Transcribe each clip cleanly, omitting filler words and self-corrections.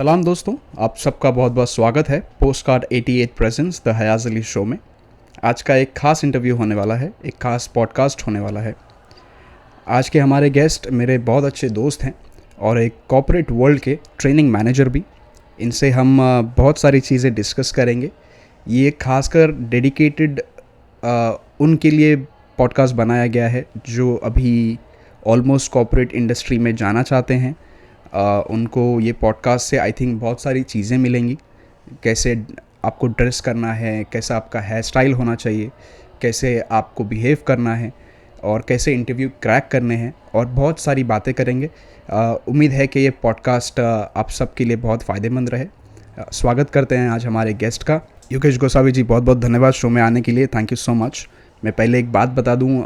सलाम दोस्तों, आप सबका बहुत बहुत स्वागत है postcard 88 presents the Hayaz Ali show में। आज का एक ख़ास इंटरव्यू होने वाला है, एक ख़ास पॉडकास्ट होने वाला है। आज के हमारे गेस्ट मेरे बहुत अच्छे दोस्त हैं और एक कॉर्पोरेट वर्ल्ड के ट्रेनिंग मैनेजर भी। इनसे हम बहुत सारी चीज़ें डिस्कस करेंगे। ये खासकर डेडिकेटेड उनके लिए पॉडकास्ट बनाया गया है जो अभी ऑलमोस्ट कॉर्पोरेट इंडस्ट्री में जाना चाहते हैं। उनको ये पॉडकास्ट से आई थिंक बहुत सारी चीज़ें मिलेंगी। कैसे आपको ड्रेस करना है, कैसा आपका हेयर स्टाइल होना चाहिए, कैसे आपको बिहेव करना है और कैसे इंटरव्यू क्रैक करने हैं, और बहुत सारी बातें करेंगे। उम्मीद है कि ये पॉडकास्ट आप सबके लिए बहुत फ़ायदेमंद रहे। स्वागत करते हैं आज हमारे गेस्ट का। योगेश गोसावी जी, बहुत बहुत धन्यवाद शो में आने के लिए। Thank you so much. मैं पहले एक बात बता दूं,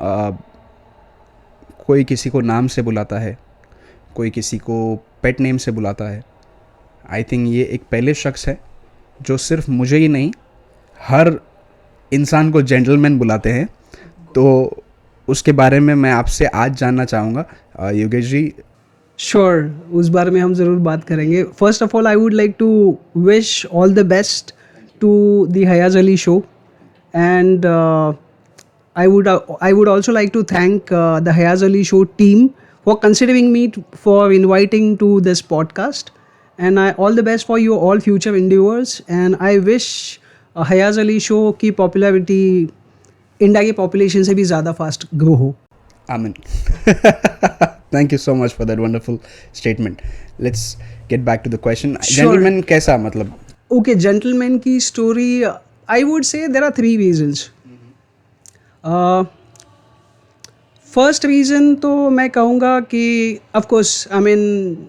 कोई किसी को नाम से बुलाता है, कोई किसी को पेट नेम से बुलाता है। आई थिंक ये एक पहले शख्स है जो सिर्फ मुझे ही नहीं, हर इंसान को जेंटलमैन बुलाते हैं। तो उसके बारे में मैं आपसे आज जानना चाहूँगा। योगेश जी, श्योर, उस बारे में हम ज़रूर बात करेंगे। First of all I would like to wish all the best to the Hayaz Ali show, and I would also like to thank the Hayaz Ali Show team for considering me for inviting to this podcast, and all the best for you all future endeavors, and I wish Hayaz Ali Show की popularity India की population से भी ज़्यादा fast grow हो। Amen. Thank you so much for that wonderful statement. Let's get back to the question. Sure. Gentleman कैसा, मतलब? Okay, gentleman की story, I would say there are 3 reasons. First reason तो मैं कहूँगा कि of course I mean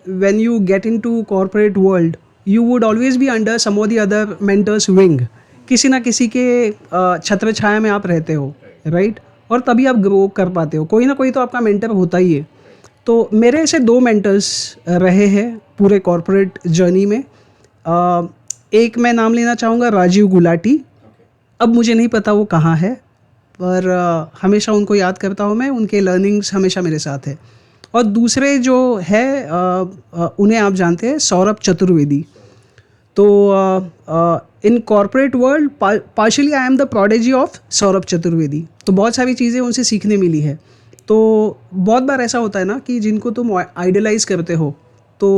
when you get into corporate world you would always be under some of the other mentors wing. किसी ना किसी के छत्र छाया में आप रहते हो, राइट? और तभी आप ग्रो कर पाते हो। कोई ना कोई तो आपका मेंटर होता ही है। तो मेरे ऐसे 2 मेंटर्स रहे हैं पूरे कॉर्पोरेट जर्नी में। एक मैं नाम लेना चाहूँगा, राजीव गुलाटी। अब मुझे नहीं पता वो कहाँ है, पर हमेशा उनको याद करता हूँ मैं। उनके लर्निंग्स हमेशा मेरे साथ है। और दूसरे जो है उन्हें आप जानते हैं, सौरभ चतुर्वेदी। तो इन corporate world partially I am the prodigy of Saurabh Chaturvedi. तो बहुत सारी चीज़ें उनसे सीखने मिली है। तो बहुत बार ऐसा होता है ना कि जिनको तुम आइडलाइज करते हो तो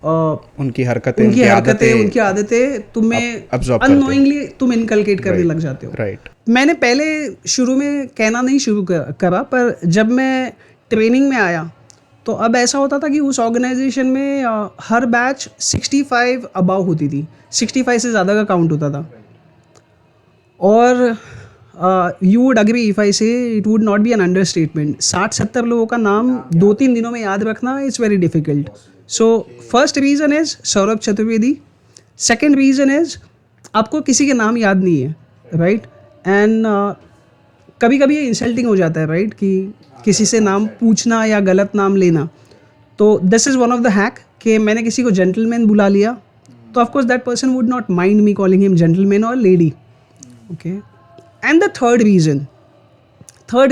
उनकी हरकतें, उनकी आदतें तुम्हें अननोइंगली तुम इनकलकेट करने लग जाते हो। राइट। मैंने पहले शुरू में कहना नहीं शुरू करा, पर जब मैं ट्रेनिंग में आया तो अब ऐसा होता था कि उस ऑर्गेनाइजेशन में हर बैच 65 अबाव होती थी। 65 से ज़्यादा का काउंट होता था। और you would agree if I say it would not be an understatement. 60-70 लोगों का नाम 2-3 दिनों में याद रखना it's very difficult. So first reason is Saurabh Chaturvedi. Second reason is आपको किसी के नाम याद नहीं है, राइट? एंड कभी कभी ये इंसल्टिंग हो जाता है, राइट, कि किसी से नाम पूछना या गलत नाम लेना। तो this is one of the hack कि मैंने किसी को जेंटलमैन बुला लिया तो of course that person would not mind me calling him gentleman or lady. Okay, and the third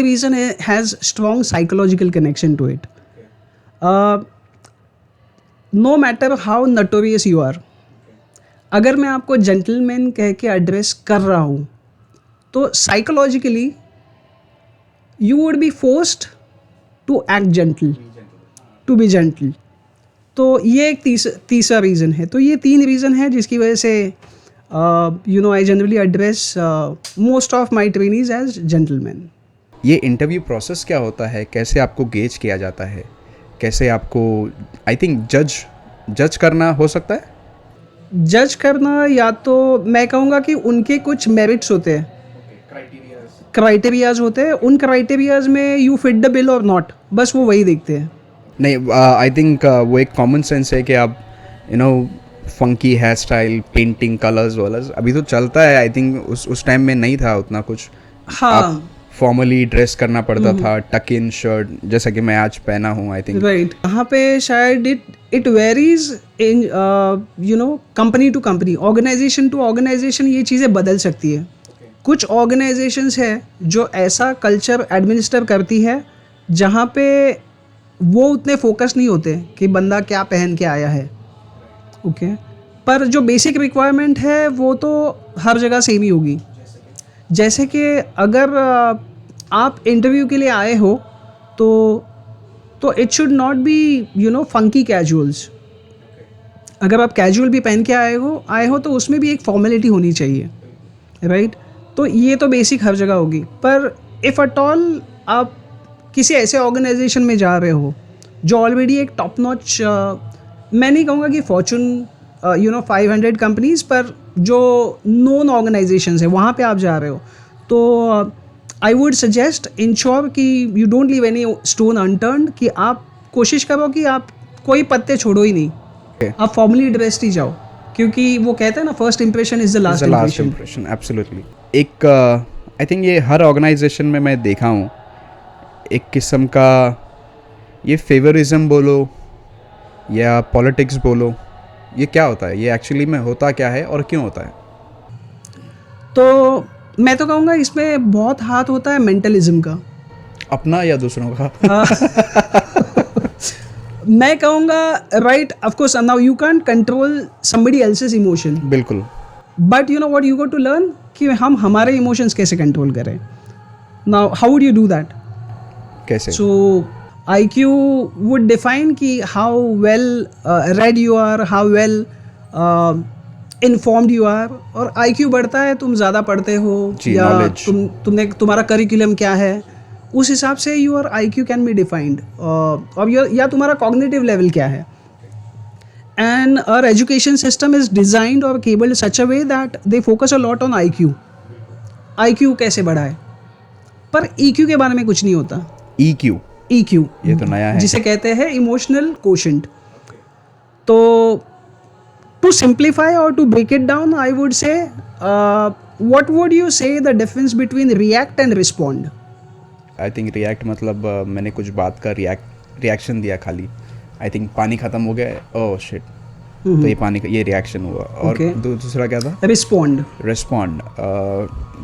reason has strong psychological connection to it. No matter how notorious you are, अगर मैं आपको जेंटलमैन कह के address कर रहा हूँ तो psychologically you would be forced to act gentle, to be gentle. तो ये एक तीसरा रीज़न है। तो ये 3 रीज़न है जिसकी वजह से I generally address most of my trainees as gentleman. ये इंटरव्यू प्रोसेस क्या होता है? कैसे आपको गेज किया जाता है? कैसे आपको आई थिंक जज करना हो सकता है? जज करना, या तो मैं कहूँगा कि उनके कुछ मेरिट्स होते हैं, क्राइटेरियाज होते हैं। उन क्राइटेरियाज में यू फिट द बिल और नॉट, बस वो वही देखते हैं। नहीं, आई थिंक वो एक कॉमन सेंस है कि आप funky hairstyle, painting, colours वलर्स अभी तो चलता है। आई थिंक उस टाइम में नहीं था उतना कुछ। हाँ, फॉर्मली ड्रेस करना पड़ता था, टक इन शर्ट, जैसा कि मैं आज पहना हूँ। आई थिंक राइट, यहाँ पे शायद it varies in company to company, organisation to organisation ये चीज़ें बदल सकती है। कुछ ऑर्गेनाइजेशंस है जो ऐसा कल्चर एडमिनिस्टर करती है जहाँ पे वो उतने फोकस नहीं होते कि बंदा क्या पहन के आया है। ओके, पर जो बेसिक रिक्वायरमेंट है वो तो हर जगह सेम ही होगी। जैसे कि अगर आप इंटरव्यू के लिए आए हो तो it should not be funky casuals. अगर आप कैजुअल भी पहन के आए हो तो उसमें भी एक फॉर्मेलिटी होनी चाहिए, राइट? तो ये तो बेसिक हर जगह होगी। पर इफ़ अट ऑल आप किसी ऐसे ऑर्गेनाइजेशन में जा रहे हो जो ऑलरेडी एक टॉप नॉच, मैं नहीं कहूँगा कि फॉर्चून 500 कंपनीज, पर जो नोन ऑर्गेनाइजेशंस है वहाँ पे आप जा रहे हो, तो आई वुड सजेस्ट इंश्योर कि you don't leave any stone unturned, कि आप कोशिश करो कि आप कोई पत्ते छोड़ो ही नहीं, आप फॉर्मली ड्रेस्ड ही जाओ, क्योंकि वो कहते हैं ना, first impression is the last impression. Absolutely. एक आई थिंक ये हर ऑर्गेनाइजेशन में मैं देखा हूँ एक किस्म का, ये फेवरिज्म बोलो या पॉलिटिक्स बोलो, ये क्या होता है, ये एक्चुअली में होता क्या है और क्यों होता है? तो मैं तो कहूँगा इसमें बहुत हाथ होता है मेंटलिज्म का। अपना या दूसरों का? मैं कहूँगा right, of course now you can't control somebody else's emotion, बिल्कुल, but you know what you got to learn कि हम हमारे इमोशंस कैसे कंट्रोल करें। Now how would you do that? कैसे? सो IQ would define कि how well read you are, how well informed you are, और IQ बढ़ता है तुम ज़्यादा पढ़ते हो या तुम्हारा करिकुलम क्या है, उस हिसाब से your IQ can be defined, और या तुम्हारा कॉग्निटिव लेवल क्या है। And our education system is designed और cabled such a way that they focus a lot on IQ कैसे बढ़ाए, पर EQ के बारे में कुछ नहीं होता। EQ ये तो नया है, जिसे कहते हैं इमोशनल कोशेंट। तो टू सिंप्लीफाई और to break it down, I would say what would you say the difference between react and respond? I think react मतलब मैंने कुछ बात का रिएक्शन दिया खाली, आई थिंक पानी ख़त्म हो गया, ओह शिट, तो ये पानी का ये रिएक्शन हुआ। और दूसरा क्या था? रिस्पॉन्ड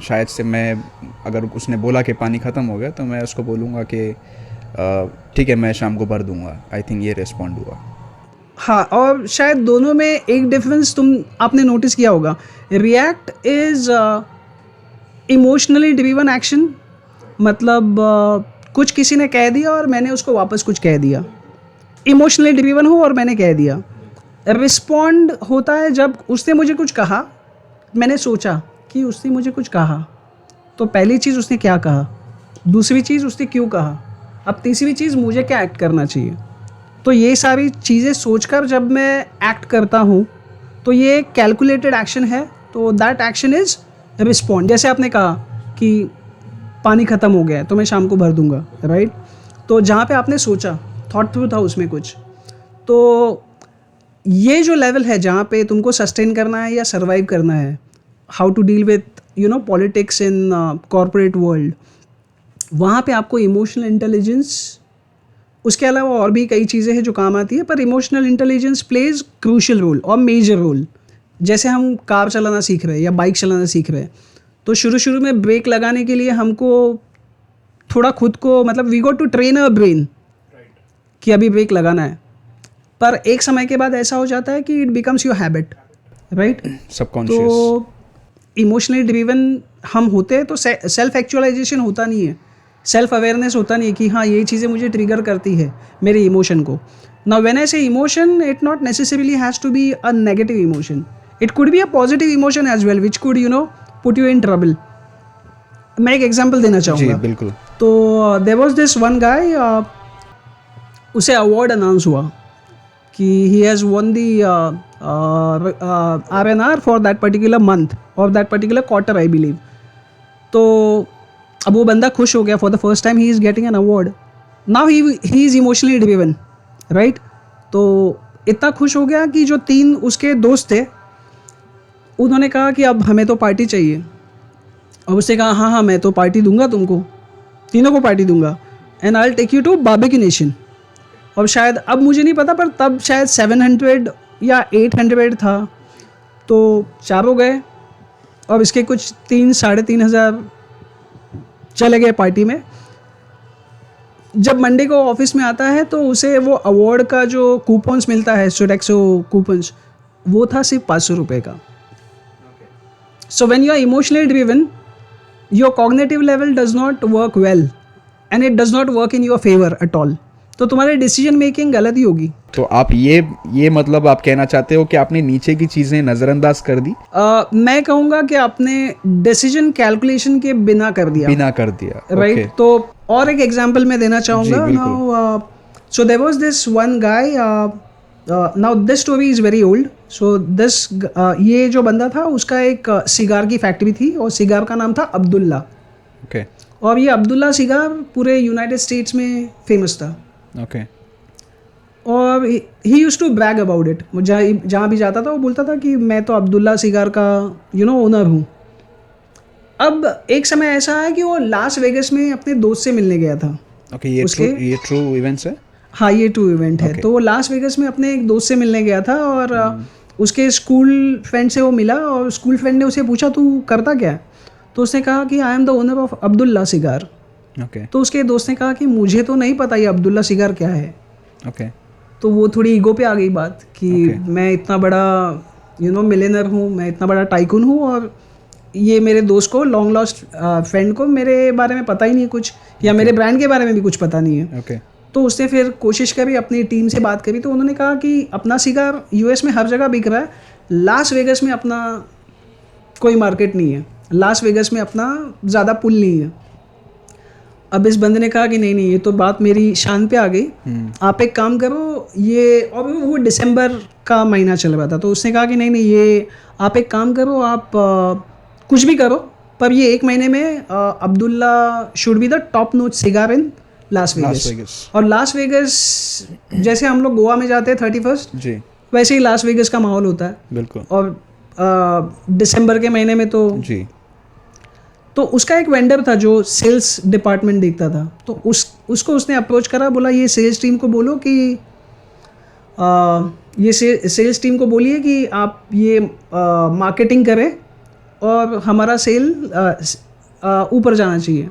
शायद से मैं, अगर उसने बोला कि पानी ख़त्म हो गया तो मैं उसको बोलूँगा कि ठीक है मैं शाम को भर दूंगा, आई थिंक ये रिस्पॉन्ड हुआ। हाँ, और शायद दोनों में एक डिफरेंस आपने नोटिस किया होगा, react is emotionally driven action, मतलब कुछ किसी ने कह दिया और मैंने उसको वापस कुछ कह दिया, इमोशनली ड्रिवन हो और मैंने कह दिया। रिस्पॉन्ड होता है जब उसने मुझे कुछ कहा, मैंने सोचा कि उसने मुझे कुछ कहा, तो पहली चीज़ उसने क्या कहा, दूसरी चीज़ उसने क्यों कहा, अब तीसरी चीज़ मुझे क्या एक्ट करना चाहिए। तो ये सारी चीज़ें सोचकर जब मैं एक्ट करता हूँ तो ये कैलकुलेटेड एक्शन है, तो दैट एक्शन इज़ रिस्पॉन्ड। जैसे आपने कहा कि पानी ख़त्म हो गया है तो मैं शाम को भर दूंगा, राइट? तो जहाँ पे आपने सोचा, थॉट थ्रू था उसमें कुछ, तो ये जो लेवल है जहाँ पे तुमको सस्टेन करना है या सर्वाइव करना है, how to deal with politics in corporate world, वहाँ पे आपको इमोशनल इंटेलिजेंस, उसके अलावा और भी कई चीज़ें हैं जो काम आती है, पर emotional intelligence plays crucial role और मेजर रोल। जैसे हम कार चलाना सीख रहे हैं या बाइक चलाना सीख रहे हैं, तो शुरू में ब्रेक लगाने के लिए हमको थोड़ा खुद को, मतलब we got to train our brain कि अभी ब्रेक लगाना है, पर एक समय के बाद ऐसा हो जाता है कि it becomes your habit, right? Subconscious. तो इमोशनली ड्रिवन हम होते हैं तो सेल्फ एक्चुअलाइजेशन होता नहीं है, सेल्फ अवेयरनेस होता नहीं है कि हाँ ये चीज़ें मुझे ट्रिगर करती है मेरे इमोशन को। Now when I say emotion, it not necessarily has to be a negative emotion, it could be a positive emotion as well which could put you in trouble. मैं एक एग्जांपल देना चाहूँगा। जी बिल्कुल। तो there was this one guy, उसे award announce हुआ कि he has won the RNR for that particular month और that particular quarter I believe. तो अब वो बंदा खुश हो गया, for the first time he is getting an award. Now he is emotionally driven, right? तो इतना खुश हो गया कि जो 3 उसके दोस्त थे उन्होंने कहा कि अब हमें तो पार्टी चाहिए। अब उसने कहा हाँ मैं तो पार्टी दूंगा, तुमको तीनों को पार्टी दूंगा, and I will take you to Barbeque Nation. और शायद अब मुझे नहीं पता, पर तब शायद 700 या 800 था, तो चारों गए और इसके कुछ 3,500 चले गए पार्टी में। जब मंडे को ऑफिस में आता है तो उसे वो अवार्ड का जो कूपन्स मिलता है, सोडेक्सो कूपन्स, वो था सिर्फ 500 रुपये का. So when you are emotionally driven, your cognitive level does not work well and it does not work in your favour at all. तो तुम्हारी डिसीजन मेकिंग गलत ही होगी. तो आप ये मतलब आप कहना चाहते हो कि आपने नीचे की चीज़ें नज़रअंदाज कर दी? मैं कहूँगा कि आपने डिसीजन कैलकुलेशन के बिना कर दिया. राइट. Okay. तो और एक एग्जांपल मैं देना चाहूँगा. Now so there was this one guy. Now this story is very old. So this ये जो बंदा था उसका एक सिगार की फैक्ट्री थी और सिगार का नाम था अब्दुल्ला. Okay. और ये अब्दुल्ला सिगार पूरे यूनाइटेड स्टेट्स में फेमस था. Okay. और he used to brag about it. जहाँ भी जाता था वो बोलता था कि मैं तो अब्दुल्ला सिगार का ओनर हूँ. अब एक समय ऐसा है कि वो लास वेगस में अपने दोस्त से मिलने गया था. Okay, ये ट्रू इवेंट्स है? हाँ, ये ट्रू इवेंट है. तो वो लास वेगस में अपने एक दोस्त से मिलने गया था और उसके स्कूल फ्रेंड से वो मिला और स्कूल फ्रेंड ने उसे पूछा तू करता क्या है. तो उसने कहा कि I am the owner of Abdullah cigar. Okay. तो उसके दोस्त ने कहा कि मुझे तो नहीं पता ये अब्दुल्ला सिगार क्या है. Okay. तो वो थोड़ी ईगो पे आ गई बात कि मैं इतना बड़ा मिलियनर हूँ, मैं इतना बड़ा टाइकून हूँ और ये मेरे दोस्त को लॉन्ग लॉस्ट फ्रेंड को मेरे बारे में पता ही नहीं कुछ या मेरे ब्रांड के बारे में भी कुछ पता नहीं है. Okay. तो उसने फिर कोशिश करी, अपनी टीम से बात करी. तो उन्होंने कहा कि अपना सिगार यूएस में हर जगह बिक रहा है, लास वेगस में अपना कोई मार्केट नहीं है, लास वेगस में अपना ज़्यादा पुल नहीं है. अब इस बंदे ने कहा कि नहीं ये तो बात मेरी शान पे आ गई. आप एक काम करो, ये और वो दिसंबर का महीना चल रहा था. तो उसने कहा कि नहीं ये आप एक काम करो, आप कुछ भी करो पर ये 1 महीने में Abdullah should be the top नोच सिगार इन लास वेगस. और लास वेगस जैसे हम लोग गोवा में जाते हैं 31st जी, वैसे ही लास वेगस का माहौल होता है. बिल्कुल. और दिसंबर के महीने में तो जी. तो उसका एक वेंडर था जो सेल्स डिपार्टमेंट देखता था. तो उसको उसने अप्रोच करा, बोला ये सेल्स टीम को बोलो कि ये सेल्स टीम को बोलिए कि आप ये मार्केटिंग करें और हमारा सेल ऊपर जाना चाहिए.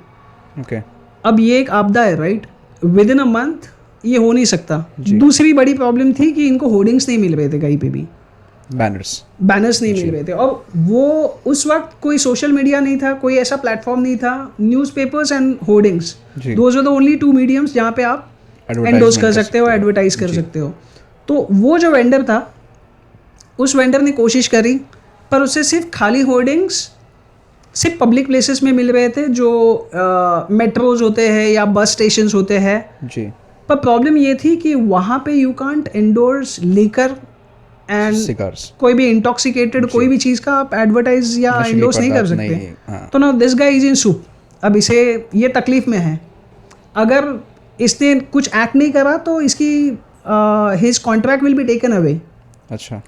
Okay. अब ये एक आपदा है, right. With in a month ये हो नहीं सकता. दूसरी बड़ी प्रॉब्लम थी कि इनको होर्डिंग्स नहीं मिल रहे थे कहीं पे भी, बैनर्स नहीं मिल रहे थे. और वो उस वक्त कोई सोशल मीडिया नहीं था, कोई ऐसा प्लेटफॉर्म नहीं था. Newspapers and hoardings, those are the only 2 mediums जहाँ पे आप एंडोर्स कर सकते हो, एडवर्टाइज कर सकते हो. तो वो जो वेंडर था, उस वेंडर ने कोशिश करी पर उससे सिर्फ खाली होर्डिंग्स सिर्फ पब्लिक प्लेसेस में मिल रहे थे जो मेट्रोज होते हैं या बस स्टेशंस होते हैं जी. पर प्रॉब्लम ये थी कि वहाँ पे यू कांट एंडोर्स लेकर एंड सिगार्स, कोई भी इंटॉक्सिकेटेड कोई भी चीज़ का आप एडवर्टाइज या एंडोर्स नहीं कर सकते. तो ना this guy is in soup. अब इसे ये तकलीफ में है, अगर इसने कुछ एक्ट नहीं करा तो इसकी his contract will be taken away. अच्छा.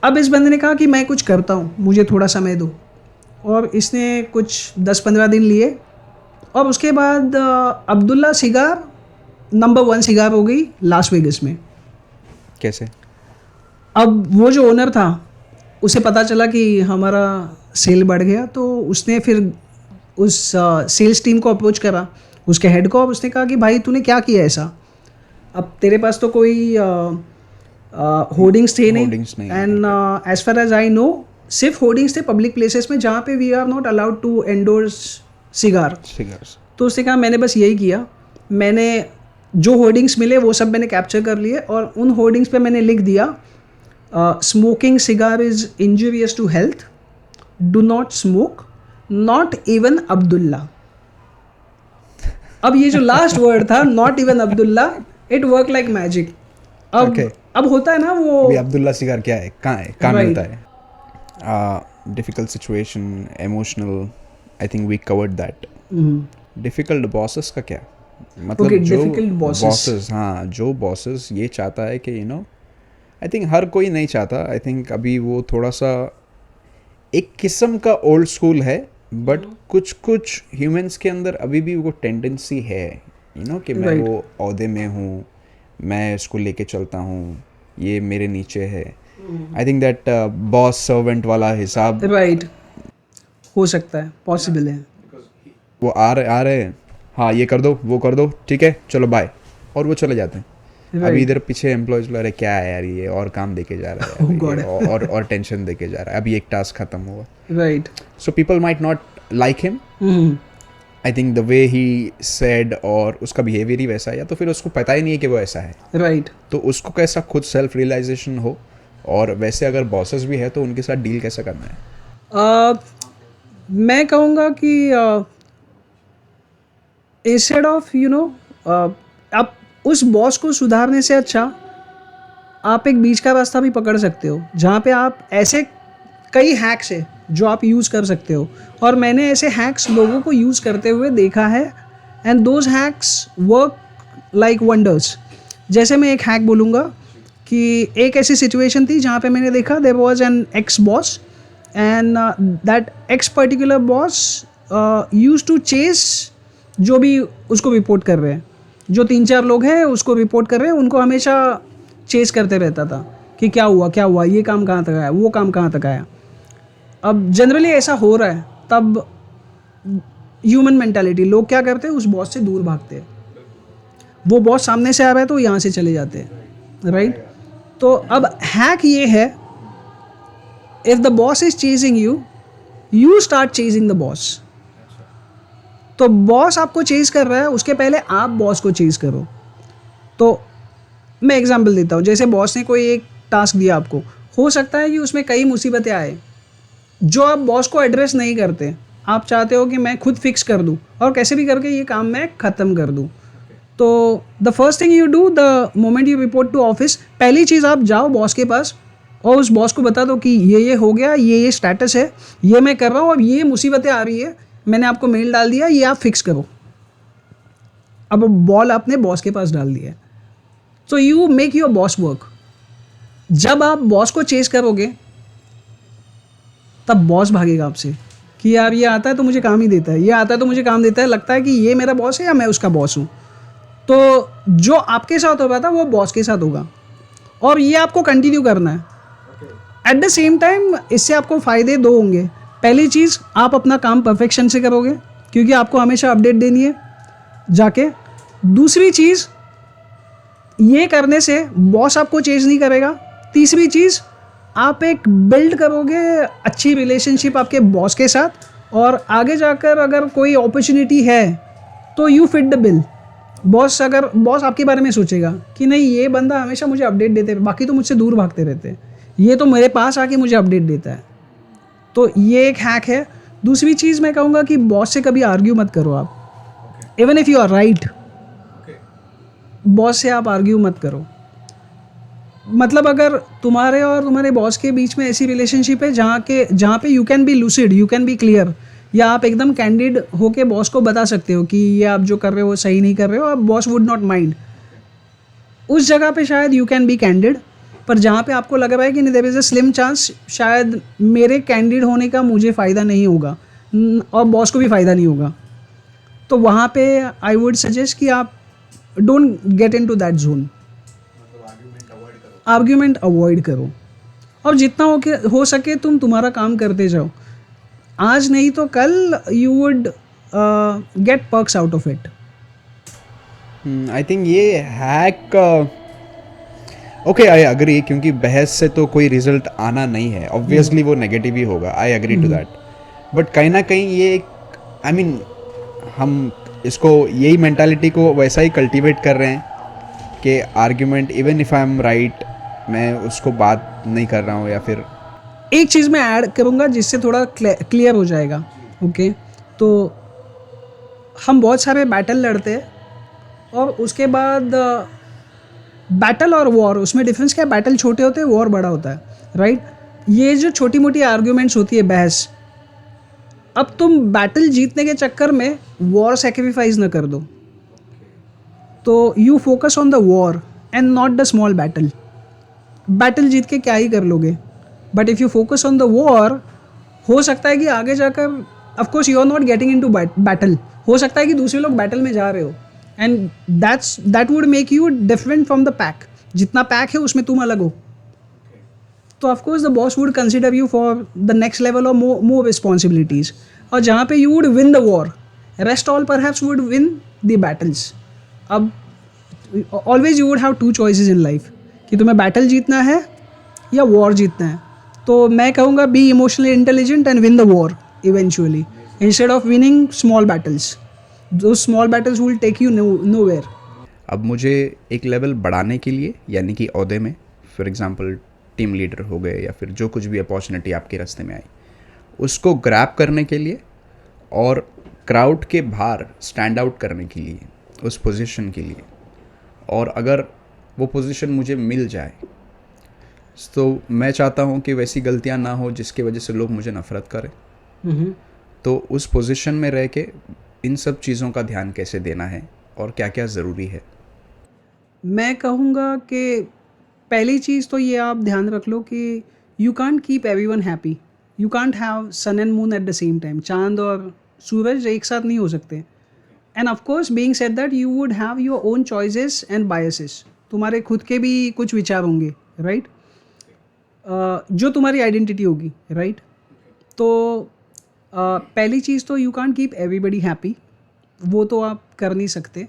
अब इस बंदे ने कहा कि मैं कुछ करता हूँ, मुझे थोड़ा समय दो. और इसने कुछ 10-15 दिन लिए और उसके बाद अब्दुल्ला सिगार नंबर 1 सिगार हो गई लास वेगस में. कैसे? अब वो जो ओनर था उसे पता चला कि हमारा सेल बढ़ गया, तो उसने फिर उस सेल्स टीम को अप्रोच करा, उसके हेड को. अब उसने कहा कि भाई तूने क्या किया ऐसा, अब तेरे पास तो कोई होर्डिंग्स थे नहीं and as far as I know सिर्फ होर्डिंग्स थे पब्लिक प्लेसेस में जहाँ पे we are not allowed to endorse cigars. तो उसने कहा मैंने बस यही किया, मैंने जो होर्डिंग्स मिले वो सब मैंने कैप्चर कर लिए और उन होर्डिंग्स पे मैंने लिख दिया smoking cigar is injurious to health, do not smoke, not even Abdullah. अब ये जो लास्ट वर्ड था not even Abdullah, it work like magic. अब होता है ना वो अब्दुल्ला सिगार क्या है, कहाँ मिलता है. Difficult situation, emotional, I think we covered that. Difficult bosses का क्या मतलब? जो बॉसेस, हाँ, जो बॉसेस ये चाहता है कि आई थिंक हर कोई नहीं चाहता. आई थिंक अभी वो थोड़ा सा एक किस्म का ओल्ड स्कूल है, बट कुछ ह्यूमंस के अंदर अभी भी वो टेंडेंसी है कि मैं वो ओहदे में हूँ, मैं इसको लेके चलता हूँ, ये मेरे नीचे है. I think that boss servant वाला हिसाब राइट हो सकता है, पॉसिबल है. वो आ रहे हैं, हाँ ये कर दो, वो कर दो, ठीक है चलो बाय, और वो चले जाते हैं. अभी इधर पीछे एम्प्लॉयज बोल रहे क्या है यार ये और काम देके जा रहा है Oh God. और टेंशन देके जा रहा है, अभी एक टास्क खत्म हुआ. Right. So people might not like him. I think the way he said और उसका बिहेवियर ही वैसा है, या तो फिर उसको पता ही नहीं है कि वो ऐसा है. राइट. तो उसको कैसा खुद सेल्फ रियलाइजेशन हो, और वैसे अगर बॉसेस भी है तो उनके साथ डील कैसे करना है. मैं कहूँगा कि इंस्टेड ऑफ आप उस बॉस को सुधारने से अच्छा आप एक बीच का रास्ता भी पकड़ सकते हो, जहाँ पे आप ऐसे कई हैक्स है जो आप यूज़ कर सकते हो, और मैंने ऐसे हैक्स लोगों को यूज़ करते हुए देखा है, and those hacks work like wonders. जैसे मैं एक हैक बोलूँगा कि एक ऐसी सिचुएशन थी जहाँ पे मैंने देखा there was an ex boss, and that ex particular boss used to chase जो भी उसको रिपोर्ट कर रहे हैं, जो 3-4 लोग हैं उसको रिपोर्ट कर रहे हैं, उनको हमेशा चेस करते रहता था कि क्या हुआ, ये काम कहाँ तक आया, वो काम कहाँ तक आया. अब जनरली ऐसा हो रहा है, तब ह्यूमन मेंटालिटी, लोग क्या करते हैं, उस बॉस से दूर भागते हैं. वो बॉस सामने से आ रहा है तो यहाँ से चले जाते हैं, राइट. तो अब हैक ये है, if the boss is chasing you, you start chasing the boss. तो बॉस आपको चेज कर रहा है, उसके पहले आप बॉस को चेज करो. तो मैं एग्जांपल देता हूँ, जैसे बॉस ने कोई एक टास्क दिया आपको, हो सकता है कि उसमें कई मुसीबतें आए जो आप बॉस को एड्रेस नहीं करते. आप चाहते हो कि मैं खुद फिक्स कर दूँ और कैसे भी करके ये काम मैं ख़त्म कर दूँ. तो the first thing you do the moment you report to office, पहली चीज़ आप जाओ बॉस के पास और उस बॉस को बता दो कि ये हो गया, ये स्टेटस है, ये मैं कर रहा हूँ, अब ये मुसीबतें आ रही है, मैंने आपको मेल डाल दिया, ये आप फिक्स करो. अब बॉल आपने बॉस के पास डाल दिया है. So you make your boss work. जब आप बॉस को चेस करोगे तब बॉस भागेगा आपसे कि यार ये आता है तो मुझे काम ही देता है, ये आता है तो मुझे काम देता है, लगता है कि ये मेरा बॉस है या मैं उसका बॉस हूँ. तो जो आपके साथ हो रहा था वो बॉस के साथ होगा, और ये आपको कंटिन्यू करना है. एट द सेम टाइम इससे आपको फ़ायदे 2 होंगे. पहली चीज़, आप अपना काम परफेक्शन से करोगे क्योंकि आपको हमेशा अपडेट देनी है जाके. दूसरी चीज़, ये करने से बॉस आपको चेंज नहीं करेगा. तीसरी चीज़, आप एक बिल्ड करोगे अच्छी रिलेशनशिप आपके बॉस के साथ, और आगे जाकर अगर कोई अपॉर्चुनिटी है तो you fit the bill. Boss आपके बारे में सोचेगा कि नहीं, ये बंदा हमेशा मुझे अपडेट देते हैं, बाकी तो मुझसे दूर भागते रहते हैं, ये तो मेरे पास आके मुझे अपडेट देता है. तो ये एक हैक है. दूसरी चीज़ मैं कहूँगा कि बॉस से कभी आर्ग्यू मत करो आप, even if you are right. Boss से आप आर्ग्यू मत करो. मतलब अगर तुम्हारे और तुम्हारे बॉस के बीच में ऐसी रिलेशनशिप है जहाँ पे you can be lucid, you can be clear, या आप एकदम कैंडिड होके बॉस को बता सकते हो कि ये आप जो कर रहे हो सही नहीं कर रहे हो, अब बॉस वुड नॉट माइंड. उस जगह पे शायद यू कैन बी कैंडिड. पर जहाँ पे आपको लग रहा है कि नहीं, there is a slim chance शायद मेरे कैंडिड होने का मुझे फ़ायदा नहीं होगा और बॉस को भी फ़ायदा नहीं होगा, तो वहाँ पे आई वुड सजेस्ट कि आप don't get into that zone. Argument avoid करो, और जितना हो सके तुम तुम्हारा काम करते जाओ. आज नहीं तो कल you would get perks out of it. I think ये हैक, ओके आई अग्री, क्योंकि बहस से तो कोई रिजल्ट आना नहीं है, ऑब्वियसली वो नेगेटिव ही होगा, I agree to that. But कहीं ना कहीं ये आई मीन हम इसको यही मेंटालिटी को वैसा ही कल्टीवेट कर रहे हैं कि argument, even if I am right, मैं उसको बात नहीं कर रहा हूँ. या फिर एक चीज़ मैं ऐड करूँगा जिससे थोड़ा क्लियर हो जाएगा. ओके, तो हम बहुत सारे बैटल लड़ते हैं, और उसके बाद बैटल और वॉर, उसमें डिफरेंस क्या है, बैटल छोटे होते हैं, वॉर बड़ा होता है, राइट. ये जो छोटी मोटी आर्ग्यूमेंट्स होती है, बहस, अब तुम बैटल जीतने के चक्कर में वॉर सेक्रीफाइस ना कर दो. तो you focus on the war and not the small battle. Battle जीत के क्या ही कर लोगे, but if you focus on the war, हो सकता है कि आगे जाकर, of course you are not getting into battle, हो सकता है कि दूसरे लोग बैटल में जा रहे हो, and that would make you different from the pack. जितना पैक है उसमें तुम अलग हो, तो of course the boss would consider you for the next level और मोर रिस्पॉन्सिबिलिटीज़. और जहाँ पे you would win the war, rest all perhaps would win the battles. अब always you would have two choices in life कि तुम्हें battle जीतना है या वॉर जीतना है. तो मैं कहूँगा be emotionally intelligent and win the war eventually instead of winning small battles. Though small battles will take you nowhere. अब मुझे एक लेवल बढ़ाने के लिए, यानी कि ओहदे में, फॉर एग्जांपल टीम लीडर हो गए या फिर जो कुछ भी अपॉर्चुनिटी आपके रास्ते में आई, उसको ग्रैब करने के लिए और क्राउड के बाहर स्टैंड आउट करने के लिए, उस पोजीशन के लिए, और अगर वो पोजीशन मुझे मिल जाए तो मैं चाहता हूँ कि वैसी गलतियाँ ना हो जिसकी वजह से लोग मुझे नफ़रत करें. तो उस पोजीशन में रह के इन सब चीज़ों का ध्यान कैसे देना है और क्या क्या ज़रूरी है? मैं कहूँगा कि पहली चीज़ तो ये आप ध्यान रख लो कि you can't keep everyone happy. You can't have sun and moon at the same time. चांद और सूरज एक साथ नहीं हो सकते. And of course being said that you would have your own choices and biases. तुम्हारे खुद के भी कुछ विचार होंगे, राइट, जो तुम्हारी आइडेंटिटी होगी, राइट. तो पहली चीज़ तो you can't keep everybody happy, वो तो आप कर नहीं सकते.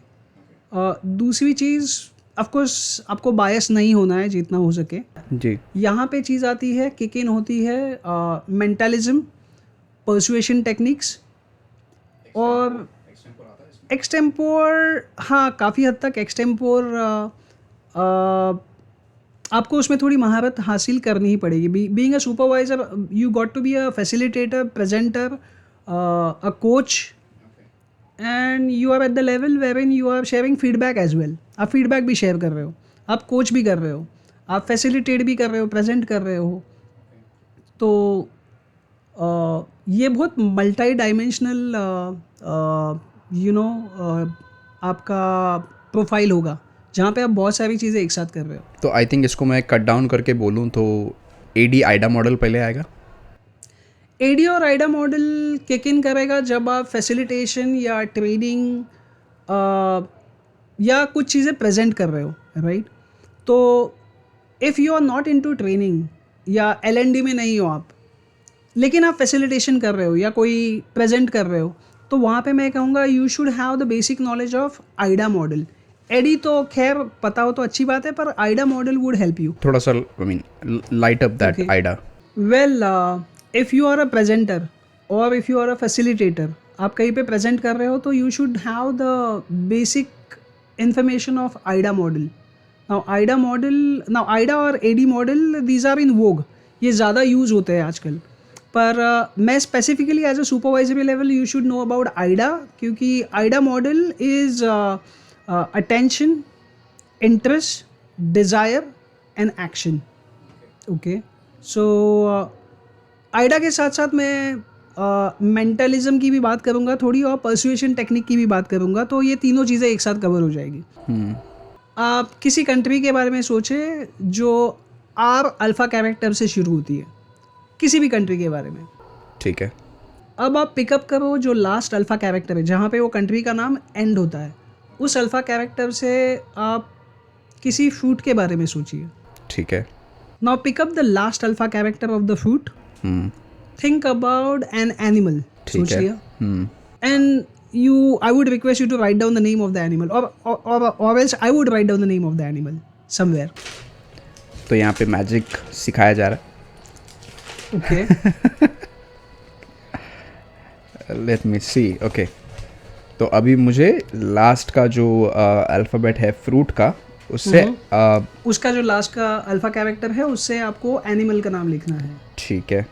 दूसरी चीज़ ऑफ कोर्स आपको बायस नहीं होना है जितना हो सके. जी. यहाँ पे चीज़ आती है, किक इन होती है मेंटलिज्म, पर्सुएशन टेक्निक्स और एक्सटेम्पोर. हाँ, काफ़ी हद तक एक्सटेम्पोर आपको उसमें थोड़ी महारत हासिल करनी ही पड़ेगी. Being a supervisor you got to be a facilitator, presenter, a coach, and you are at the level where in you are sharing feedback as well. आप फीडबैक भी शेयर कर रहे हो, आप कोच भी कर रहे हो, आप फैसिलिटेट भी कर रहे हो, प्रेजेंट कर रहे हो. तो ये बहुत मल्टी डायमेंशनल आपका प्रोफाइल होगा जहाँ पे आप बहुत सारी चीज़ें एक साथ कर रहे हो. तो आई थिंक इसको मैं कट डाउन करके बोलूँ तो एडी आइडा मॉडल पहले आएगा. एडी और आइडा मॉडल किक इन करेगा जब आप फैसिलिटेशन या ट्रेनिंग या कुछ चीज़ें प्रेजेंट कर रहे हो, राइट. तो if you are not into training या L&D में नहीं हो आप, लेकिन आप फैसिलिटेशन कर रहे हो या कोई प्रेजेंट कर रहे हो, तो वहाँ पे मैं कहूँगा you should have the basic knowledge of AIDA model. ADDIE तो खैर पता हो तो अच्छी बात है, पर AIDA model would help you थोड़ा सा, I mean light up that AIDA. Well, if you are a presenter or if you are a facilitator, आप कहीं पे प्रेजेंट कर रहे हो तो you should have the basic information of AIDA model. Now AIDA और ADDIE model, these are in vogue, ये ज़्यादा यूज़ होते हैं आजकल. पर मैं specifically as a supervisory level you should know about AIDA, क्योंकि AIDA model is attention, interest, desire and action. Okay, so AIDA के साथ साथ मैं मेंटलिज्म की भी बात करूँगा थोड़ी, और पर्सुएशन टेक्निक की भी बात करूँगा. तो ये तीनों चीज़ें एक साथ कवर हो जाएगी. आप किसी कंट्री के बारे में सोचें जो आर अल्फ़ा कैरेक्टर से शुरू होती है, किसी भी कंट्री के बारे में. ठीक है. अब आप पिकअप करो जो लास्ट अल्फ़ा कैरेक्टर है, जहाँ पे वो कंट्री का नाम एंड होता है. उस अल्फ़ा कैरेक्टर से आप किसी फ्रूट के बारे में सोचिए. ठीक है. Now pick up the last alpha character of the fruit. Think about an animal. सोचिए. And I would request you to write down the name of the animal, or else I would write down the name of the animal somewhere. तो यहाँ पे magic सिखाया जा रहा है. Okay. Let me see. Okay. तो अभी मुझे लास्ट का जो अल्फ़ाबेट है फ्रूट का, उससे उसका जो लास्ट का अल्फ़ा कैरेक्टर है उससे आपको एनिमल का नाम लिखना है. ठीक है,